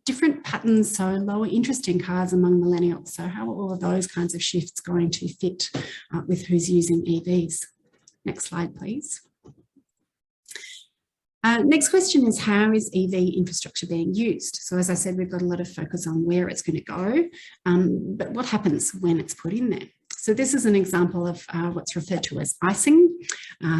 D: different patterns, so lower interest in cars among millennials. So how are all of those kinds of shifts going to fit with who's using EVs? Next slide, please. Next question is, how is EV infrastructure being used? So as I said, we've got a lot of focus on where it's going to go, but what happens when it's put in there? So this is an example of what's referred to as icing.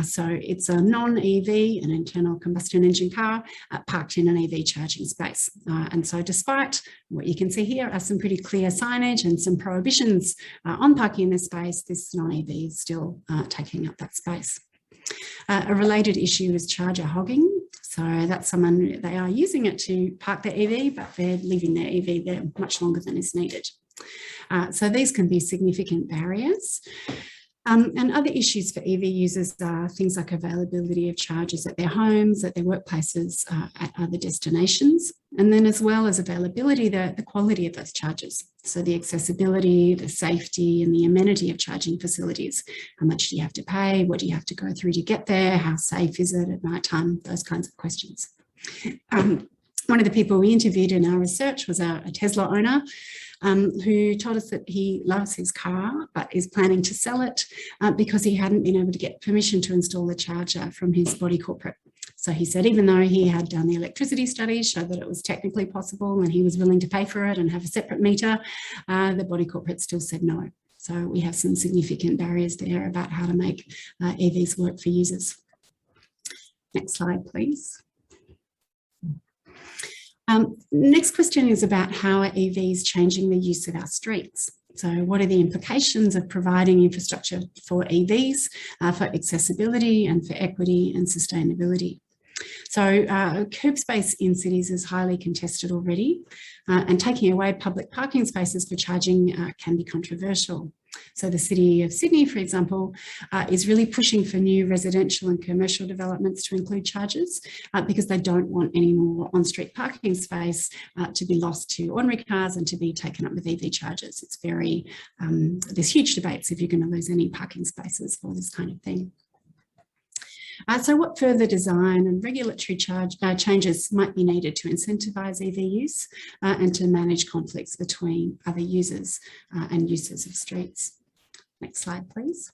D: So it's a non-EV, an internal combustion engine car, parked in an EV charging space. And so despite what you can see here are some pretty clear signage and some prohibitions on parking in this space, this non-EV is still taking up that space. A related issue is charger hogging. So that's someone, they are using it to park their EV, but they're leaving their EV there much longer than is needed. So these can be significant barriers. And other issues for EV users are things like availability of chargers at their homes, at their workplaces, at other destinations, and then as well as availability, the quality of those chargers. So the accessibility, the safety and the amenity of charging facilities. How much do you have to pay? What do you have to go through to get there? How safe is it at night time? Those kinds of questions. One of the people we interviewed in our research was a Tesla owner who told us that he loves his car but is planning to sell it because he hadn't been able to get permission to install a charger from his body corporate. So he said even though he had done the electricity studies, showed that it was technically possible and he was willing to pay for it and have a separate meter, the body corporate still said no. So we have some significant barriers there about how to make EVs work for users. Next slide, please. Next question is about how are EVs changing the use of our streets? So what are the implications of providing infrastructure for EVs, for accessibility and for equity and sustainability? So curb space in cities is highly contested already, and taking away public parking spaces for charging can be controversial. So the City of Sydney, for example, is really pushing for new residential and commercial developments to include chargers because they don't want any more on-street parking space to be lost to ordinary cars and to be taken up with EV chargers. It's very, there's huge debates if you're going to lose any parking spaces for this kind of thing. So what further design and regulatory changes might be needed to incentivise EV use and to manage conflicts between other users and users of streets? Next slide, please.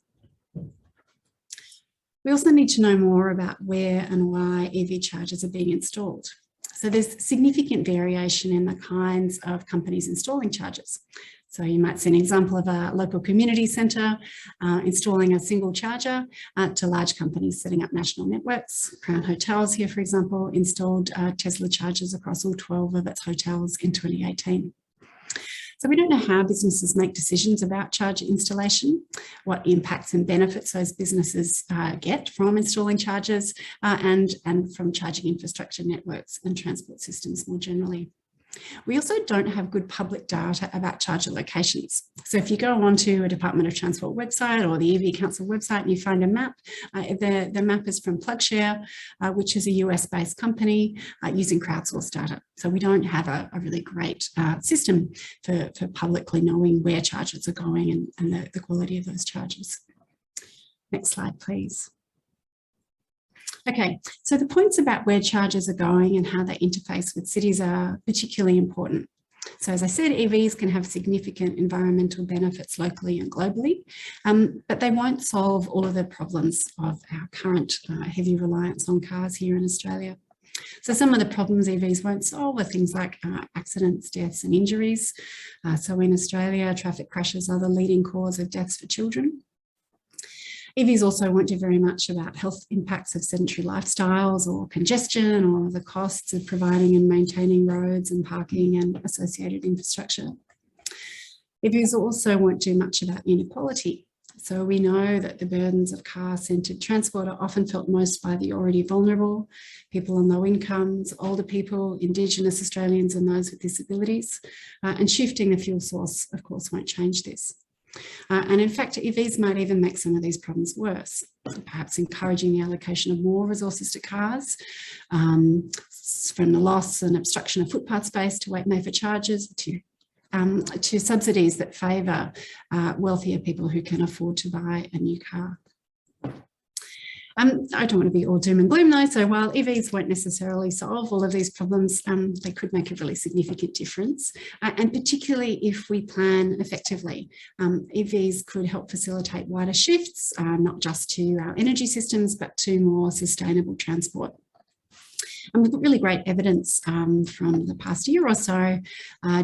D: We also need to know more about where and why EV chargers are being installed. So there's significant variation in the kinds of companies installing chargers. So you might see an example of a local community centre installing a single charger to large companies setting up national networks. Crown Hotels here, for example, installed Tesla chargers across all 12 of its hotels in 2018. So we don't know how businesses make decisions about charger installation, what impacts and benefits those businesses get from installing chargers and from charging infrastructure networks and transport systems more generally. We also don't have good public data about charger locations. So if you go onto a Department of Transport website or the EV Council website and you find a map, the map is from PlugShare, which is a US-based company using crowdsourced data. So we don't have a really great system for publicly knowing where chargers are going and the quality of those chargers. Next slide, please. Okay, so the points about where chargers are going and how they interface with cities are particularly important. So as I said, EVs can have significant environmental benefits locally and globally, but they won't solve all of the problems of our current heavy reliance on cars here in Australia. So some of the problems EVs won't solve are things like accidents, deaths and injuries. So in Australia, traffic crashes are the leading cause of deaths for children. EVs also won't do very much about health impacts of sedentary lifestyles or congestion or the costs of providing and maintaining roads and parking and associated infrastructure. EVs also won't do much about inequality. So we know that the burdens of car-centred transport are often felt most by the already vulnerable, people on low incomes, older people, Indigenous Australians and those with disabilities. And shifting the fuel source, of course, won't change this. And in fact, EVs might even make some of these problems worse, perhaps encouraging the allocation of more resources to cars, from the loss and obstruction of footpath space to wait may for chargers, to to subsidies that favour wealthier people who can afford to buy a new car. I don't want to be all doom and gloom though, so while EVs won't necessarily solve all of these problems, they could make a really significant difference, and particularly if we plan effectively. EVs could help facilitate wider shifts, not just to our energy systems, but to more sustainable transport. And we've got really great evidence from the past year or so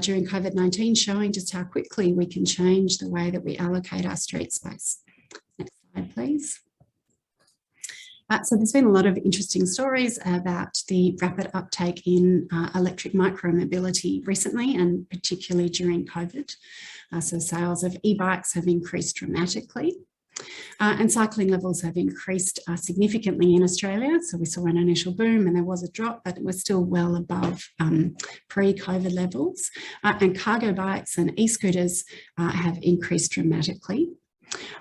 D: during COVID-19 showing just how quickly we can change the way that we allocate our street space. Next slide, please. So there's been a lot of interesting stories about the rapid uptake in electric micromobility recently, and particularly during COVID. So sales of e-bikes have increased dramatically. And cycling levels have increased significantly in Australia. So we saw an initial boom and there was a drop, but we're still well above pre-COVID levels. And cargo bikes and e-scooters have increased dramatically.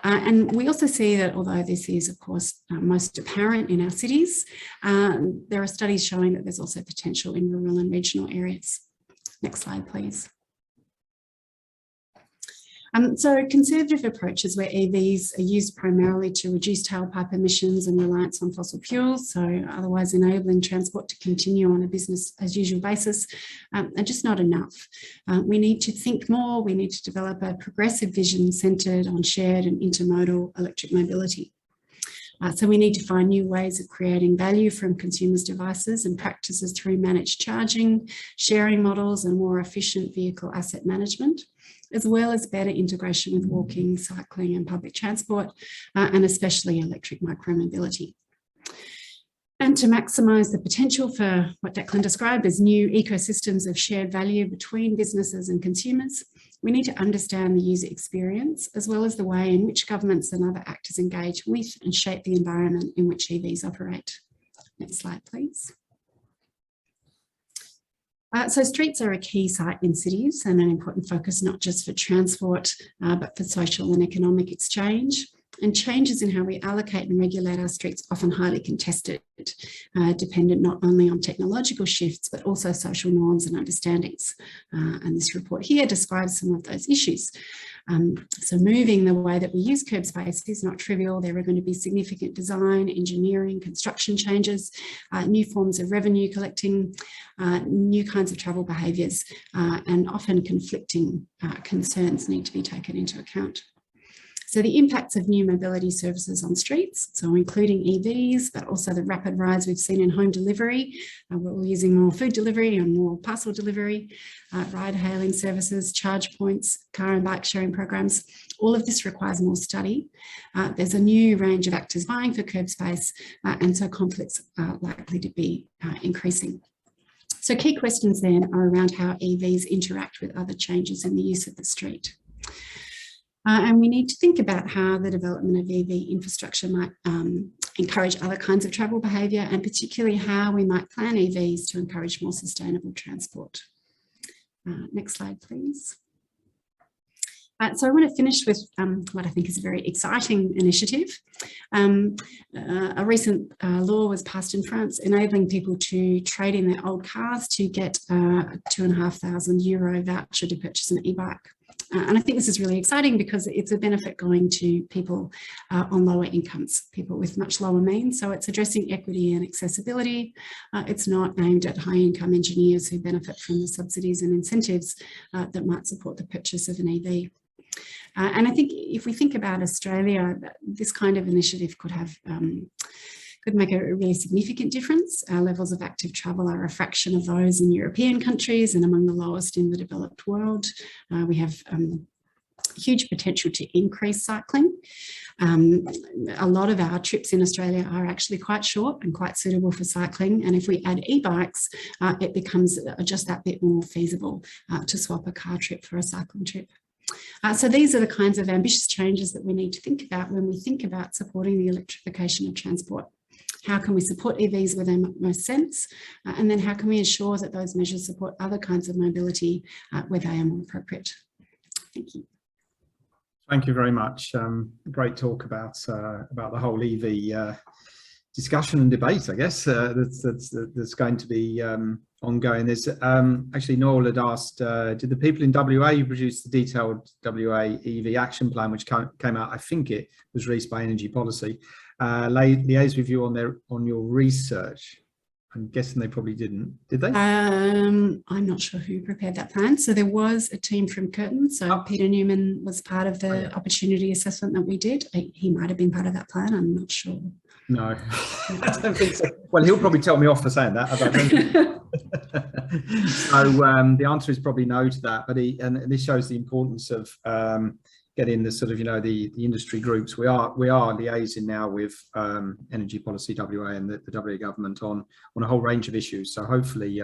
D: And we also see that although this is, of course, most apparent in our cities, there are studies showing that there's also potential in rural and regional areas. Next slide, please. So conservative approaches where EVs are used primarily to reduce tailpipe emissions and reliance on fossil fuels, so otherwise enabling transport to continue on a business as usual basis, are just not enough. We need to think more, we need to develop a progressive vision centred on shared and intermodal electric mobility. So we need to find new ways of creating value from consumers' devices and practices through managed charging, sharing models and more efficient vehicle asset management, as well as better integration with walking, cycling and public transport, and especially electric micromobility. And to maximise the potential for what Declan described as new ecosystems of shared value between businesses and consumers, we need to understand the user experience, as well as the way in which governments and other actors engage with and shape the environment in which EVs operate. Next slide, please. So streets are a key site in cities and an important focus not just for transport, but for social and economic exchange. And changes in how we allocate and regulate our streets often highly contested, dependent not only on technological shifts, but also social norms and understandings. And this report here describes some of those issues. So moving the way that we use curb space is not trivial. There are going to be significant design, engineering, construction changes, new forms of revenue collecting, new kinds of travel behaviours, and often conflicting concerns need to be taken into account. So the impacts of new mobility services on streets, so including EVs, but also the rapid rise we've seen in home delivery, we're all using more food delivery and more parcel delivery, ride-hailing services, charge points, car and bike sharing programs. All of this requires more study. There's a new range of actors vying for curb space, and so conflicts are likely to be increasing. So key questions then are around how EVs interact with other changes in the use of the street. And we need to think about how the development of EV infrastructure might encourage other kinds of travel behaviour, and particularly how we might plan EVs to encourage more sustainable transport. Next slide, please. So I want to finish with what I think is a very exciting initiative. A recent law was passed in France enabling people to trade in their old cars to get a €2,500 voucher to purchase an e-bike. And I think this is really exciting because it's a benefit going to people on lower incomes, people with much lower means. So it's addressing equity and accessibility. It's not aimed at high income engineers who benefit from the subsidies and incentives that might support the purchase of an EV. And I think if we think about Australia, this kind of initiative could have could make a really significant difference. Our levels of active travel are a fraction of those in European countries and among the lowest in the developed world. We have huge potential to increase cycling. A lot of our trips in Australia are actually quite short and quite suitable for cycling. And if we add e-bikes, it becomes just that bit more feasible to swap a car trip for a cycling trip. So these are the kinds of ambitious changes that we need to think about when we think about supporting the electrification of transport. How can we support EVs where they make most sense? And then how can we ensure that those measures support other kinds of mobility where they are more appropriate? Thank you.
A: Thank you very much. Great talk about the whole EV discussion and debate, I guess, that's going to be ongoing. There's actually Noel had asked, did the people in WA produce the detailed WA EV action plan, which came out, I think it was released by Energy Policy, liaise with you on your research? I'm guessing they probably didn't, did they?
D: I'm not sure who prepared that plan. So there was a team from Curtin. So Peter Newman was part of the opportunity assessment that we did. He might have been part of that plan. I'm not sure.
A: No, I don't think so. Well, he'll probably tell me off for saying that. So the answer is probably no to that. But and this shows the importance of getting the sort of, the industry groups. We are liaising now with Energy Policy WA and the WA government on a whole range of issues. So hopefully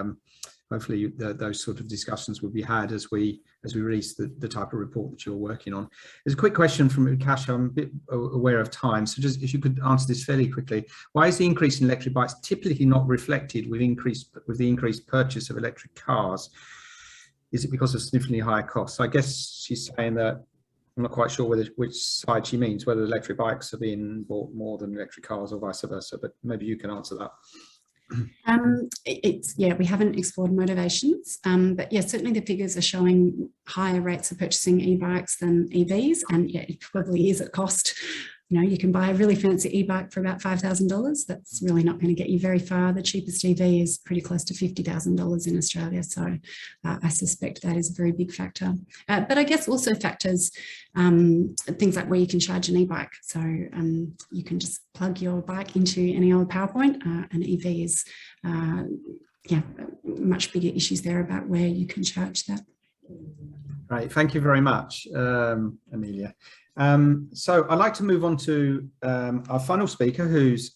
A: those sort of discussions will be had as we release the type of report that you're working on. There's a quick question from Kash. I'm a bit aware of time, so just if you could answer this fairly quickly. Why is the increase in electric bikes typically not reflected with the increased purchase of electric cars? Is it because of significantly higher costs? I guess she's saying that, I'm not quite sure which side she means, whether electric bikes are being bought more than electric cars or vice versa, but maybe you can answer that.
D: We haven't explored motivations, but yeah, certainly the figures are showing higher rates of purchasing e-bikes than EVs, and yeah, it probably is at cost. You can buy a really fancy e-bike for about $5,000. That's really not going to get you very far. The cheapest EV is pretty close to $50,000 in Australia. So I suspect that is a very big factor. But I guess also factors, things like where you can charge an e-bike. So you can just plug your bike into any old power point. An EV is, much bigger issues there about where you can charge that.
A: Right, thank you very much, Amelia. So I'd like to move on to our final speaker, who's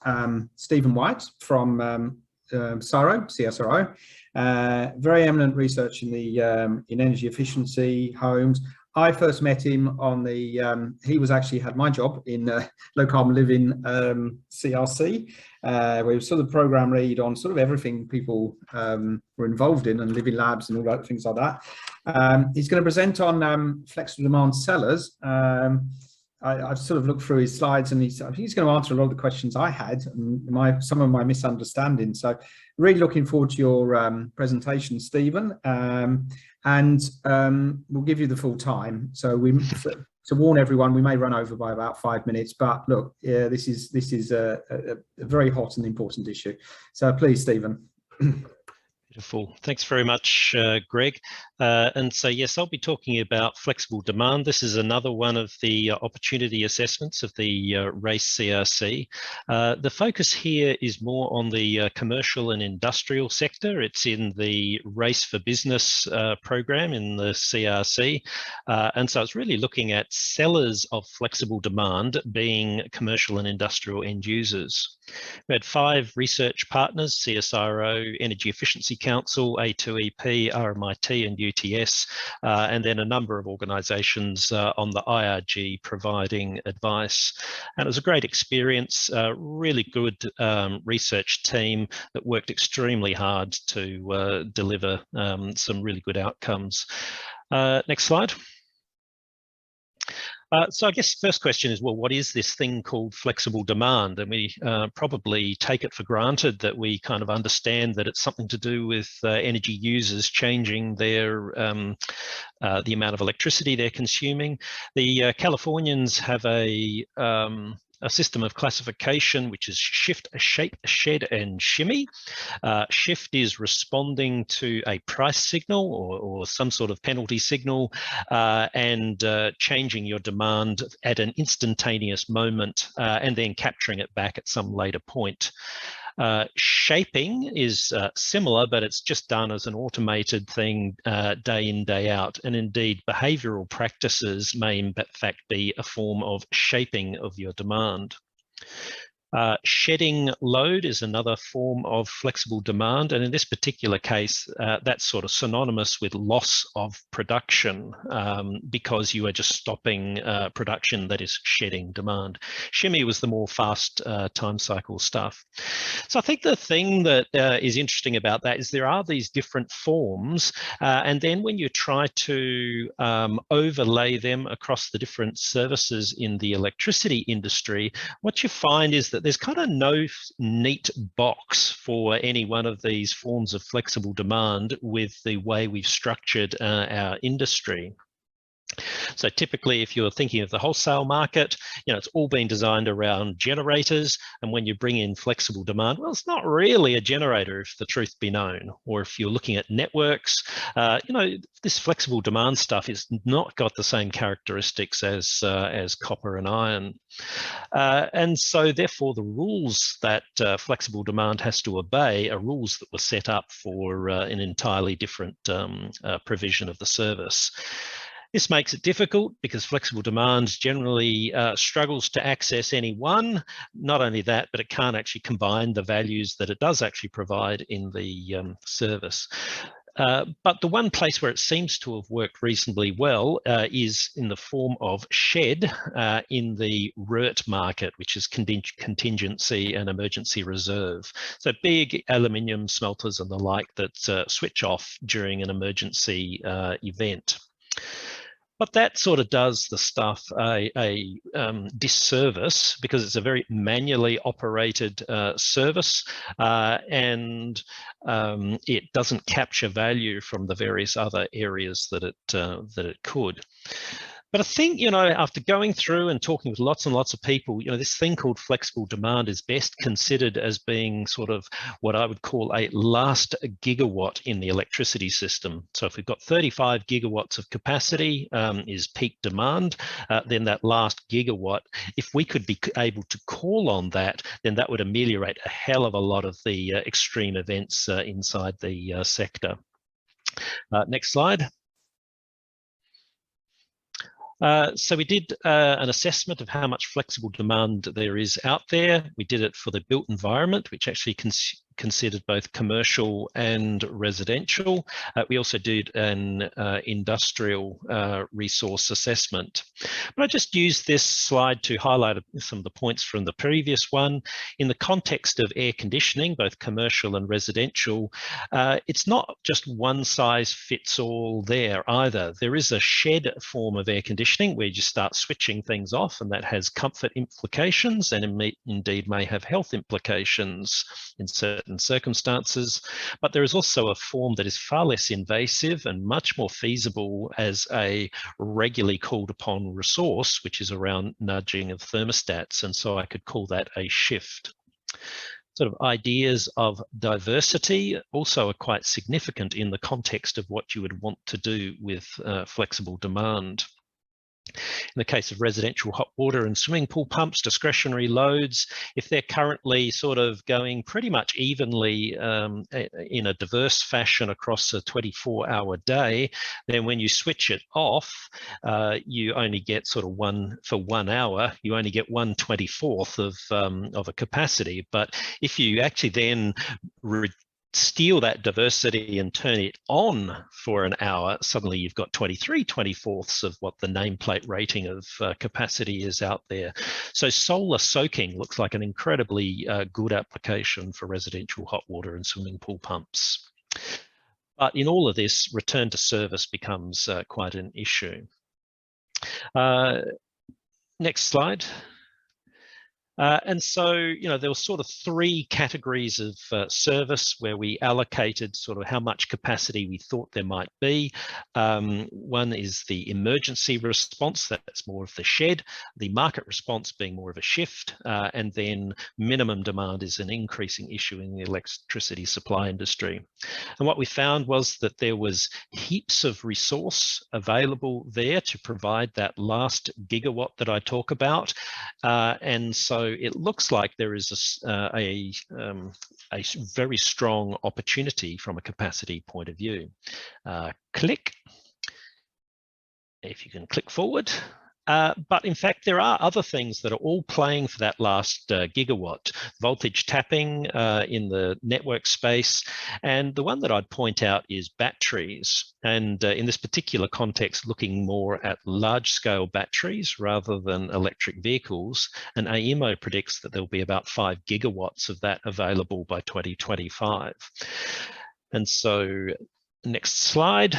A: Stephen White from CSIRO, very eminent research in energy efficiency, homes. I first met him on he was actually had my job in low carbon living CRC, where he was sort of program lead on sort of everything people were involved in, and living labs and all that, things like that. He's going to present on flexible demand sellers. I've sort of looked through his slides, and I think he's going to answer a lot of the questions I had and some of my misunderstandings. So really looking forward to your presentation, Stephen. And we'll give you the full time. So to warn everyone, we may run over by about 5 minutes, but look, yeah, this is a very hot and important issue. So please, Stephen.
E: Beautiful. Thanks very much, Greg. And so, yes, I'll be talking about flexible demand. This is another one of the opportunity assessments of the RACE CRC. The focus here is more on the commercial and industrial sector. It's in the Race for Business program in the CRC. And so it's really looking at sellers of flexible demand being commercial and industrial end users. We had 5 research partners: CSIRO, Energy Efficiency Council, A2EP, RMIT and UTS, and then a number of organisations on the IRG providing advice. And it was a great experience, really good research team that worked extremely hard to deliver some really good outcomes. Next slide. So I guess the first question is, well, what is this thing called flexible demand? And we probably take it for granted that we kind of understand that it's something to do with energy users changing their the amount of electricity they're consuming. The Californians have a system of classification, which is shift, shape, shed, and shimmy. Shift is responding to a price signal or some sort of penalty signal, and changing your demand at an instantaneous moment, and then capturing it back at some later point. Shaping is similar, but it's just done as an automated thing day in, day out. And indeed, behavioural practices may in fact be a form of shaping of your demand. Shedding load is another form of flexible demand, and in this particular case, that's sort of synonymous with loss of production, because you are just stopping production that is shedding demand. Shimmy was the more fast time cycle stuff. So I think the thing that is interesting about that is there are these different forms, and then when you try to overlay them across the different services in the electricity industry, what you find is that that there's kind of no neat box for any one of these forms of flexible demand with the way we've structured our industry. So typically, if you're thinking of the wholesale market, it's all been designed around generators. And when you bring in flexible demand, well, it's not really a generator, if the truth be known. Or if you're looking at networks, this flexible demand stuff is not got the same characteristics as copper and iron. And so therefore, the rules that flexible demand has to obey are rules that were set up for an entirely different provision of the service. This makes it difficult because flexible demand generally struggles to access any one. Not only that, but it can't actually combine the values that it does actually provide in the service. But the one place where it seems to have worked reasonably well is in the form of shed in the RERT market, which is contingency and emergency reserve. So big aluminium smelters and the like that switch off during an emergency event. But that sort of does the stuff a disservice because it's a very manually operated service and it doesn't capture value from the various other areas that it could. But I think, after going through and talking with lots and lots of people, this thing called flexible demand is best considered as being sort of what I would call a last gigawatt in the electricity system. So if we've got 35 gigawatts of capacity is peak demand, then that last gigawatt, if we could be able to call on that, then that would ameliorate a hell of a lot of the extreme events inside the sector. Next slide. So we did an assessment of how much flexible demand there is out there. We did it for the built environment, which actually considered both commercial and residential. We also did an industrial resource assessment. But I just used this slide to highlight some of the points from the previous one. In the context of air conditioning, both commercial and residential, it's not just one size fits all there either. There is a shed form of air conditioning where you start switching things off, and that has comfort implications and indeed may have health implications in certain circumstances. But there is also a form that is far less invasive and much more feasible as a regularly called upon resource, which is around nudging of thermostats. And so I could call that a shift. Sort of ideas of diversity also are quite significant in the context of what you would want to do with flexible demand. In the case of residential hot water and swimming pool pumps, discretionary loads, if they're currently sort of going pretty much evenly in a diverse fashion across a 24-hour day, then when you switch it off, you only get sort of for 1 hour, you only get 1/24 of a capacity. But if you actually then steal that diversity and turn it on for an hour, suddenly you've got 23/24 of what the nameplate rating of capacity is out there. So solar soaking looks like an incredibly good application for residential hot water and swimming pool pumps. But in all of this, return to service becomes quite an issue. Next slide. And so, there were sort of 3 categories of service where we allocated sort of how much capacity we thought there might be. One is the emergency response, that's more of the shed, the market response being more of a shift, and then minimum demand is an increasing issue in the electricity supply industry. And what we found was that there was heaps of resource available there to provide that last gigawatt that I talk about. And so it looks like there is a very strong opportunity from a capacity point of view. Click, if you can click forward. But in fact, there are other things that are all playing for that last gigawatt. Voltage tapping in the network space. And the one that I'd point out is batteries. And in this particular context, looking more at large-scale batteries rather than electric vehicles. And AEMO predicts that there'll be about 5 gigawatts of that available by 2025. And so, next slide.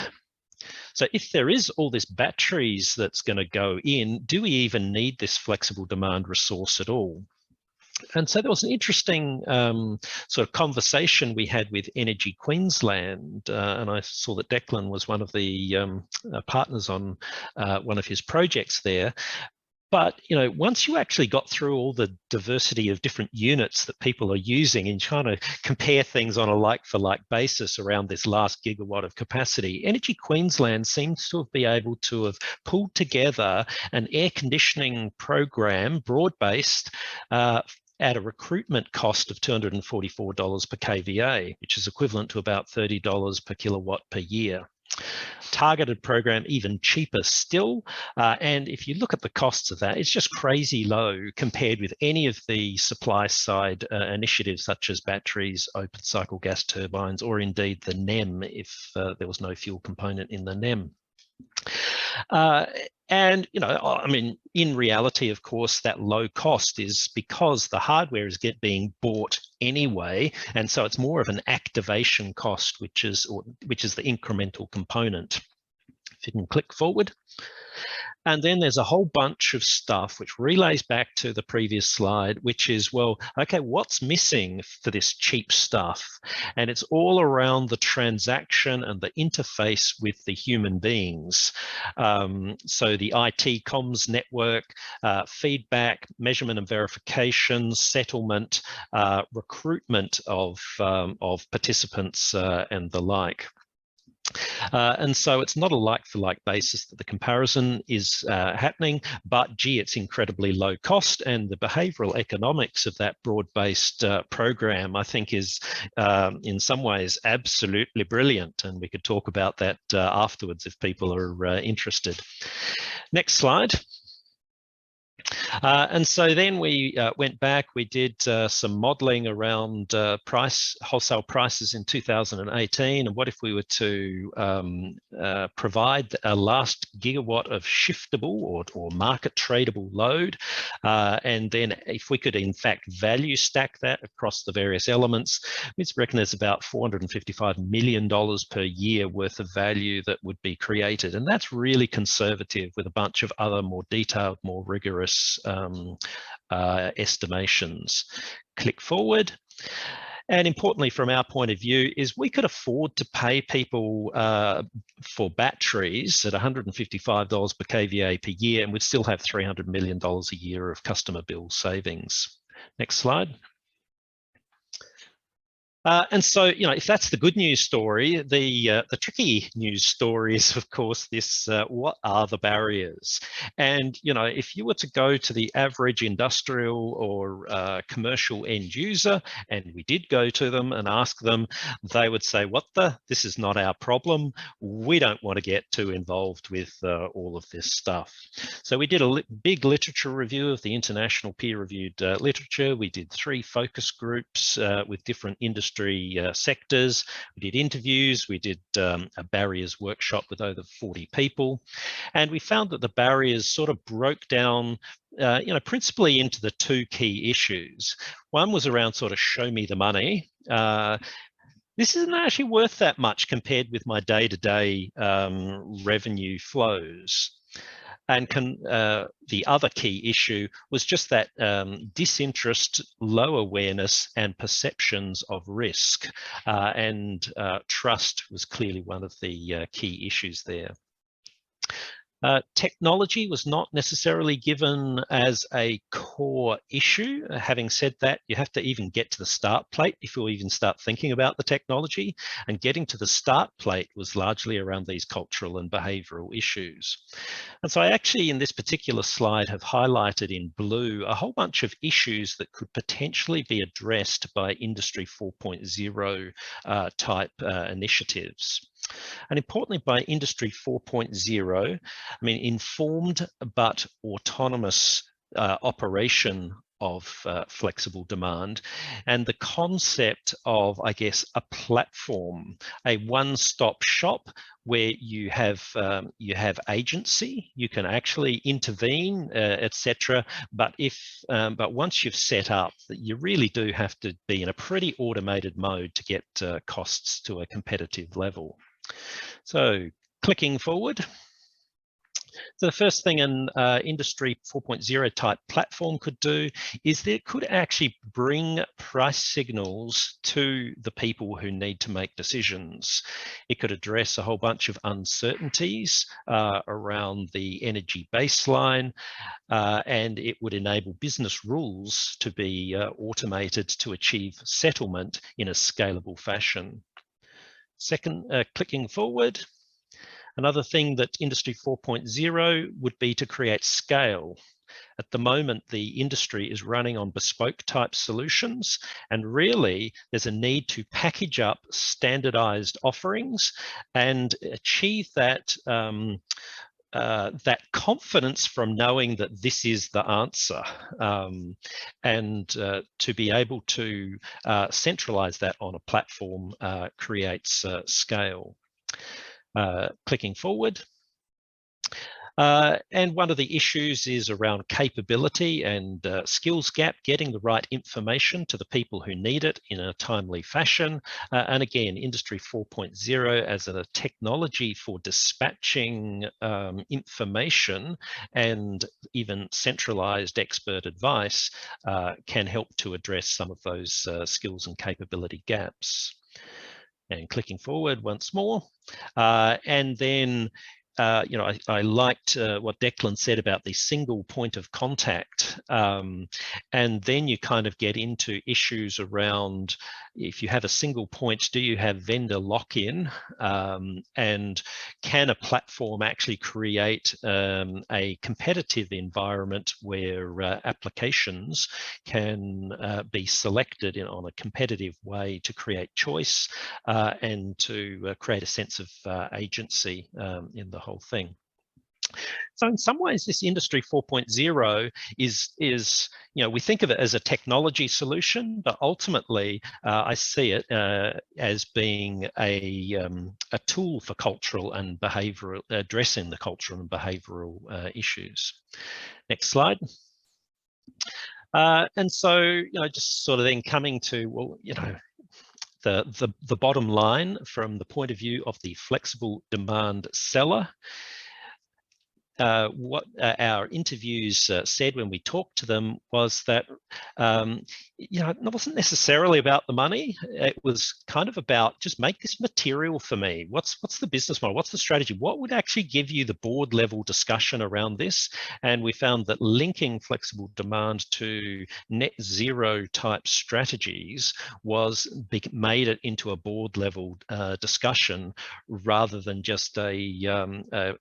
E: So if there is all this batteries that's going to go in, do we even need this flexible demand resource at all? And so there was an interesting sort of conversation we had with Energy Queensland, and I saw that Declan was one of the partners on one of his projects there. But, you know, once you actually got through all the diversity of different units that people are using and trying to compare things on a like-for-like basis around this last gigawatt of capacity, Energy Queensland seems to be able to have pulled together an air conditioning program, broad-based, at a recruitment cost of $244 per kVA, which is equivalent to about $30 per kilowatt per year. Targeted program even cheaper still, and if you look at the costs of that, it's just crazy low compared with any of the supply side initiatives such as batteries, open cycle gas turbines, or indeed the NEM if there was no fuel component in the NEM. And, you know, I mean, in reality, of course, that low cost is because the hardware is being bought anyway, and so it's more of an activation cost, which is the incremental component. If you can click forward. And then there's a whole bunch of stuff which relays back to the previous slide, which is, well, okay, what's missing for this cheap stuff? And it's all around the transaction and the interface with the human beings. So the IT comms network, feedback, measurement and verification, settlement, recruitment of participants and the like. And so it's not a like-for-like basis that the comparison is happening, but gee, it's incredibly low cost, and the behavioural economics of that broad-based program, I think, is in some ways absolutely brilliant, and we could talk about that afterwards if people are interested. Next slide. And so then we went back, we did some modelling around wholesale prices in 2018, and what if we were to provide a last gigawatt of shiftable or market tradable load, and then if we could in fact value stack that across the various elements, we reckon there's about $455 million per year worth of value that would be created, and that's really conservative with a bunch of other more detailed, more rigorous estimations. Click forward. And importantly, from our point of view, is we could afford to pay people for batteries at $155 per kVA per year, and we'd still have $300 million a year of customer bill savings. Next slide. And so, you know, if that's the good news story, the tricky news story is, of course, this, what are the barriers? And, you know, if you were to go to the average industrial or commercial end user, and we did go to them and ask them, they would say, this is not our problem. We don't want to get too involved with all of this stuff. So we did a big literature review of the international peer-reviewed literature. We did 3 focus groups with different industry sectors. We did interviews, we did a barriers workshop with over 40 people, and we found that the barriers sort of broke down you know, principally into the 2 key issues. One was around sort of show me the money. This isn't actually worth that much compared with my day-to-day revenue flows. And the other key issue was just that disinterest, low awareness, and perceptions of risk. And trust was clearly one of the key issues there. Technology was not necessarily given as a core issue. Having said that, you have to even get to the start plate before you even start thinking about the technology. And getting to the start plate was largely around these cultural and behavioural issues. And so I actually, in this particular slide, have highlighted in blue a whole bunch of issues that could potentially be addressed by Industry 4.0 type initiatives. And importantly, by Industry 4.0, I mean informed but autonomous operation of flexible demand, and the concept of, I guess, a platform, a one-stop shop where you have agency, you can actually intervene, etc. But once you've set up, you really do have to be in a pretty automated mode to get costs to a competitive level. So clicking forward. So the first thing an Industry 4.0 type platform could do is that it could actually bring price signals to the people who need to make decisions. It could address a whole bunch of uncertainties around the energy baseline, and it would enable business rules to be automated to achieve settlement in a scalable fashion. Second, clicking forward. Another thing that Industry 4.0 would be to create scale. At the moment, the industry is running on bespoke type solutions, and really there's a need to package up standardized offerings and achieve that that confidence from knowing that this is the answer, and to be able to centralize that on a platform creates scale. Clicking forward. And one of the issues is around capability and skills gap, getting the right information to the people who need it in a timely fashion. And again, Industry 4.0 as a technology for dispatching information and even centralized expert advice can help to address some of those skills and capability gaps. And clicking forward once more. And then, you know, I liked what Declan said about the single point of contact. And then you kind of get into issues around, if you have a single point, do you have vendor lock-in? And can a platform actually create a competitive environment where applications can be selected on a competitive way to create choice and to create a sense of agency in the whole thing. So in some ways, this Industry 4.0 is, you know, we think of it as a technology solution, but ultimately I see it as being a tool for cultural and behavioural, addressing the cultural and behavioural issues. Next slide. And so, you know, just sort of then coming to, well, you know, the bottom line from the point of view of the flexible demand seller. What our interviews said when we talked to them was that, you know, it wasn't necessarily about the money. It was kind of about just make this material for me. What's the business model? What's the strategy? What would actually give you the board level discussion around this? And we found that linking flexible demand to net zero type strategies made it into a board level discussion rather than just a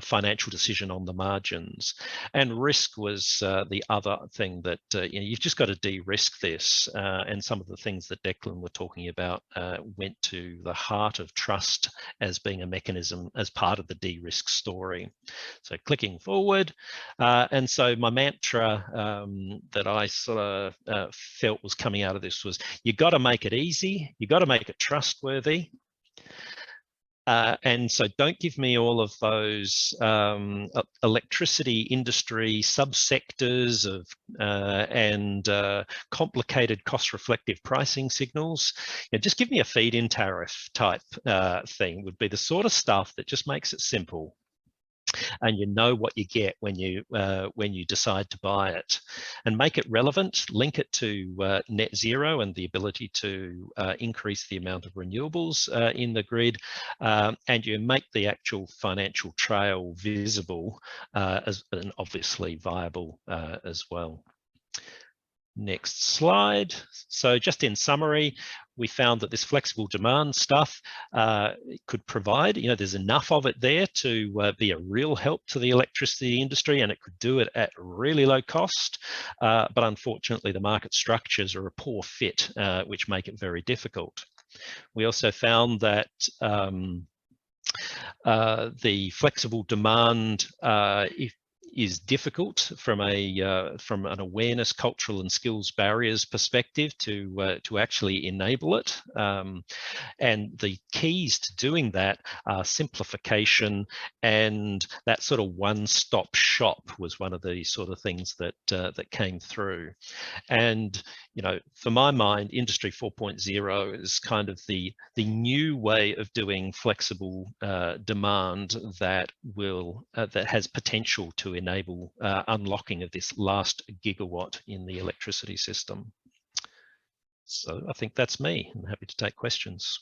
E: financial decision on the margins. And risk was the other thing that you know, you've just got to de-risk this, and some of the things that Declan were talking about went to the heart of trust as being a mechanism as part of the de-risk story. So clicking forward, and so my mantra that I sort of felt was coming out of this was, you got to make it easy, you got to make it trustworthy. And so don't give me all of those electricity industry subsectors of and complicated cost reflective pricing signals. You know, just give me a feed-in tariff type thing would be the sort of stuff that just makes it simple. And you know what you get when you decide to buy it, and make it relevant, link it to net zero and the ability to increase the amount of renewables in the grid, and you make the actual financial trail visible as and obviously viable as well. Next slide. So just in summary, we found that this flexible demand stuff could provide, you know, there's enough of it there to be a real help to the electricity industry, and it could do it at really low cost. But unfortunately, the market structures are a poor fit, which make it very difficult. We also found that the flexible demand, is difficult from an awareness, cultural and skills barriers perspective to actually enable it. And the keys to doing that are simplification, and that sort of one-stop shop was one of the sort of things that that came through. And for my mind, Industry 4.0 is kind of the new way of doing flexible demand that will that has potential to enable unlocking of this last gigawatt in the electricity system. So I think that's me. I'm happy to take questions.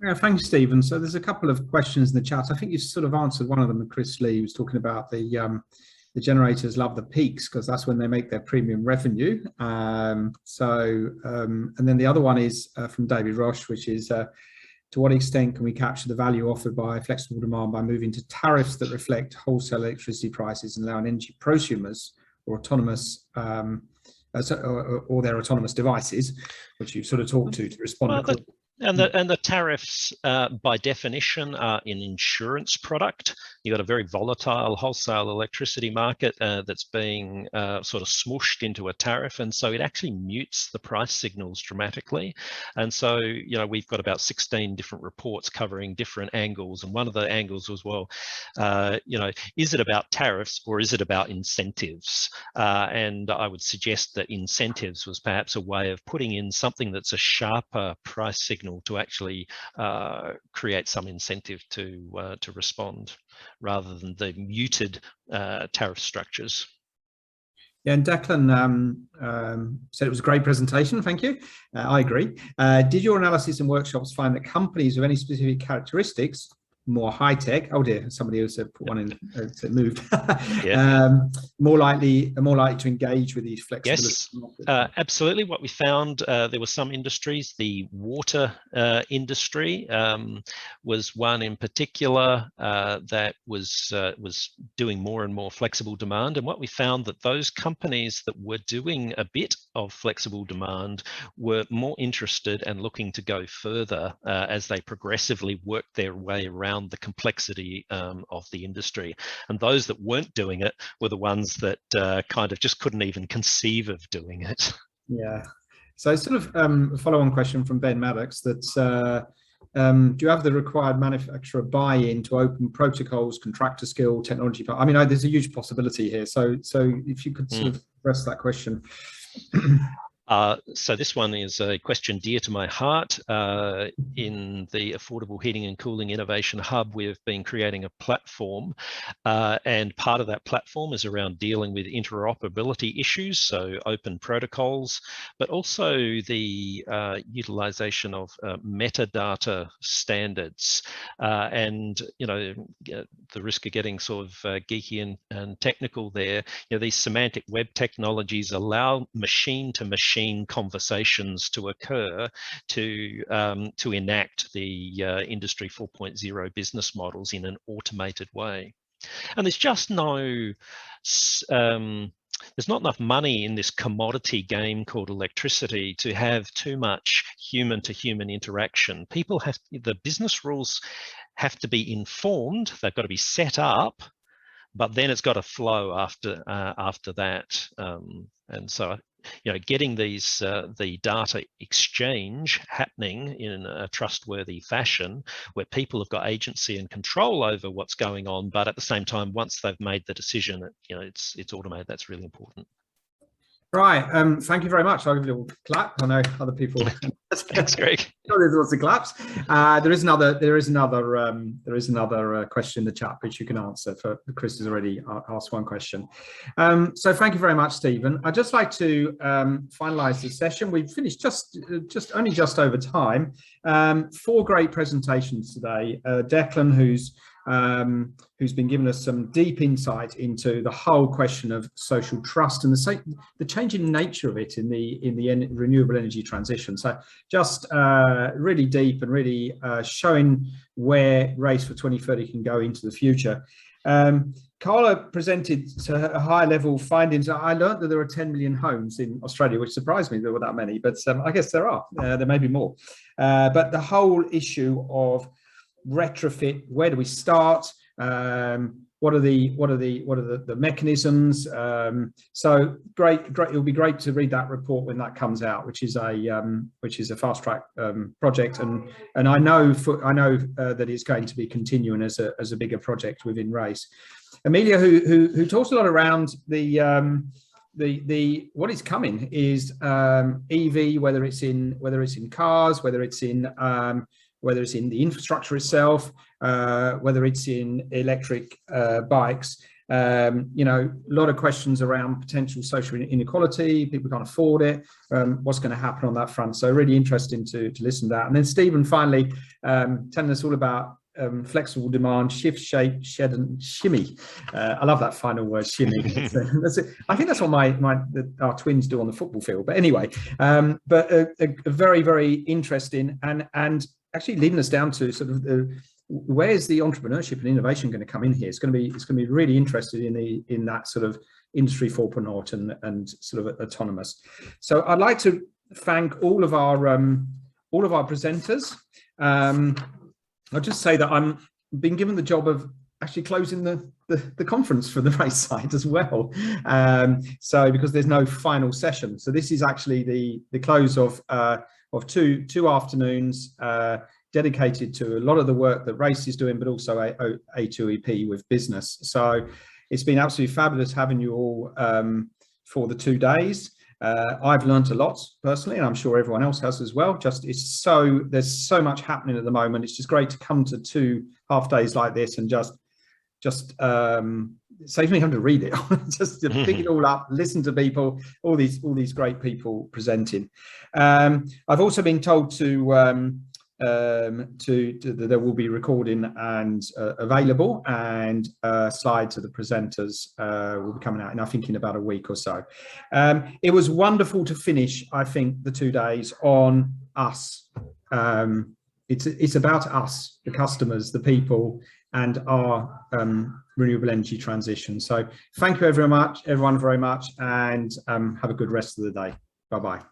A: Yeah, thanks, Stephen. So there's a couple of questions in the chat. I think you sort of answered one of them. Chris Lee was talking about the generators love the peaks because that's when they make their premium revenue. And then the other one is from David Roche, which is to what extent can we capture the value offered by flexible demand by moving to tariffs that reflect wholesale electricity prices and allowing energy prosumers or autonomous or their autonomous devices, which you've sort of talked to respond.
E: Well, and the tariffs, by definition, are an insurance product. You've got a very volatile wholesale electricity market that's being sort of smooshed into a tariff, and so it actually mutes the price signals dramatically. And so, we've got about 16 different reports covering different angles, and one of the angles was, well, is it about tariffs or is it about incentives? And I would suggest that incentives was perhaps a way of putting in something that's a sharper price signal to actually create some incentive to respond, rather than the muted tariff structures.
A: Yeah, and Declan said it was a great presentation. Thank you. I agree. Did your analysis and workshops find that companies with any specific characteristics, more high tech, oh dear, somebody else put one in that moved, more likely to engage with these flexibility?
E: Yes, absolutely. What we found, there were some industries, the water industry was one in particular that was doing more and more flexible demand. And what we found, that those companies that were doing a bit of flexible demand were more interested and looking to go further as they progressively worked their way around the complexity of the industry. And those that weren't doing it were the ones that kind of just couldn't even conceive of doing it.
A: Yeah. So sort of a follow-on question from Ben Maddox, that do you have the required manufacturer buy-in to open protocols, contractor skill, technology? I mean, there's a huge possibility here. So if you could sort of address that question.
E: So this one is a question dear to my heart. In the Affordable Heating and Cooling Innovation Hub, we've been creating a platform, and part of that platform is around dealing with interoperability issues, so open protocols, but also the utilization of metadata standards. And, the risk of getting sort of geeky and technical there, these semantic web technologies allow machine-to-machine conversations to occur to enact the Industry 4.0 business models in an automated way. And there's just there's not enough money in this commodity game called electricity to have too much human-to-human interaction. The business rules have to be informed, they've got to be set up, but then it's got to flow after that. And so, getting the data exchange happening in a trustworthy fashion, where people have got agency and control over what's going on, but at the same time, once they've made the decision, it's automated. That's really important.
A: Right. Thank you very much. I'll give you a little clap. I know other people.
E: Thanks, Greg.
A: There's lots of claps. There is another question in the chat which you can answer. Chris has already asked one question. So thank you very much, Stephen. I'd just like to finalise the session. We've finished only just over time. 4 great presentations today. Declan, who's been giving us some deep insight into the whole question of social trust and the changing nature of it in the renewable energy transition. So just really deep and really showing where Race for 2030 can go into the future. Karla presented to a high level findings. I learned that there are 10 million homes in Australia, which surprised me there were that many, but I guess there are. There may be more. But the whole issue of retrofit, where do we start? what are the mechanisms? So great. It'll be great to read that report when that comes out, which is a fast track project, and I know that it's going to be continuing as a bigger project within RACE. Amelia, who talks a lot around the what is coming is EV, whether it's in cars, whether it's in the infrastructure itself, whether it's in electric bikes. You know, a lot of questions around potential social inequality, people can't afford it, what's going to happen on that front. So really interesting to listen to that. And then Stephen finally telling us all about flexible demand, shift, shape, shed, and shimmy. I love that final word, shimmy. I think that's what our twins do on the football field. But anyway, but a very, very interesting and actually leading us down to sort of where's the entrepreneurship and innovation going to come in here. It's going to be really interested in that sort of industry 4.0 and sort of autonomous. So I'd like to thank all of our presenters. I'll just say that I'm been given the job of actually closing the conference for the RACE side as well. So because there's no final session, so this is actually the close of two afternoons dedicated to a lot of the work that RACE is doing, but also A2EP with business. So it's been absolutely fabulous having you all for the 2 days. I've learned a lot personally, and I'm sure everyone else has as well. There's so much happening at the moment. It's just great to come to 2 half days like this and just saves me having to read it. Just to pick it all up, listen to people, all these great people presenting. I've also been told that there will be recording and available, and slides of the presenters will be coming out, and I think in about a week or so. It was wonderful to finish, I think, the 2 days on us. It's about us, the customers, the people, and our renewable energy transition. So thank you everyone very much, and have a good rest of the day. Bye-bye.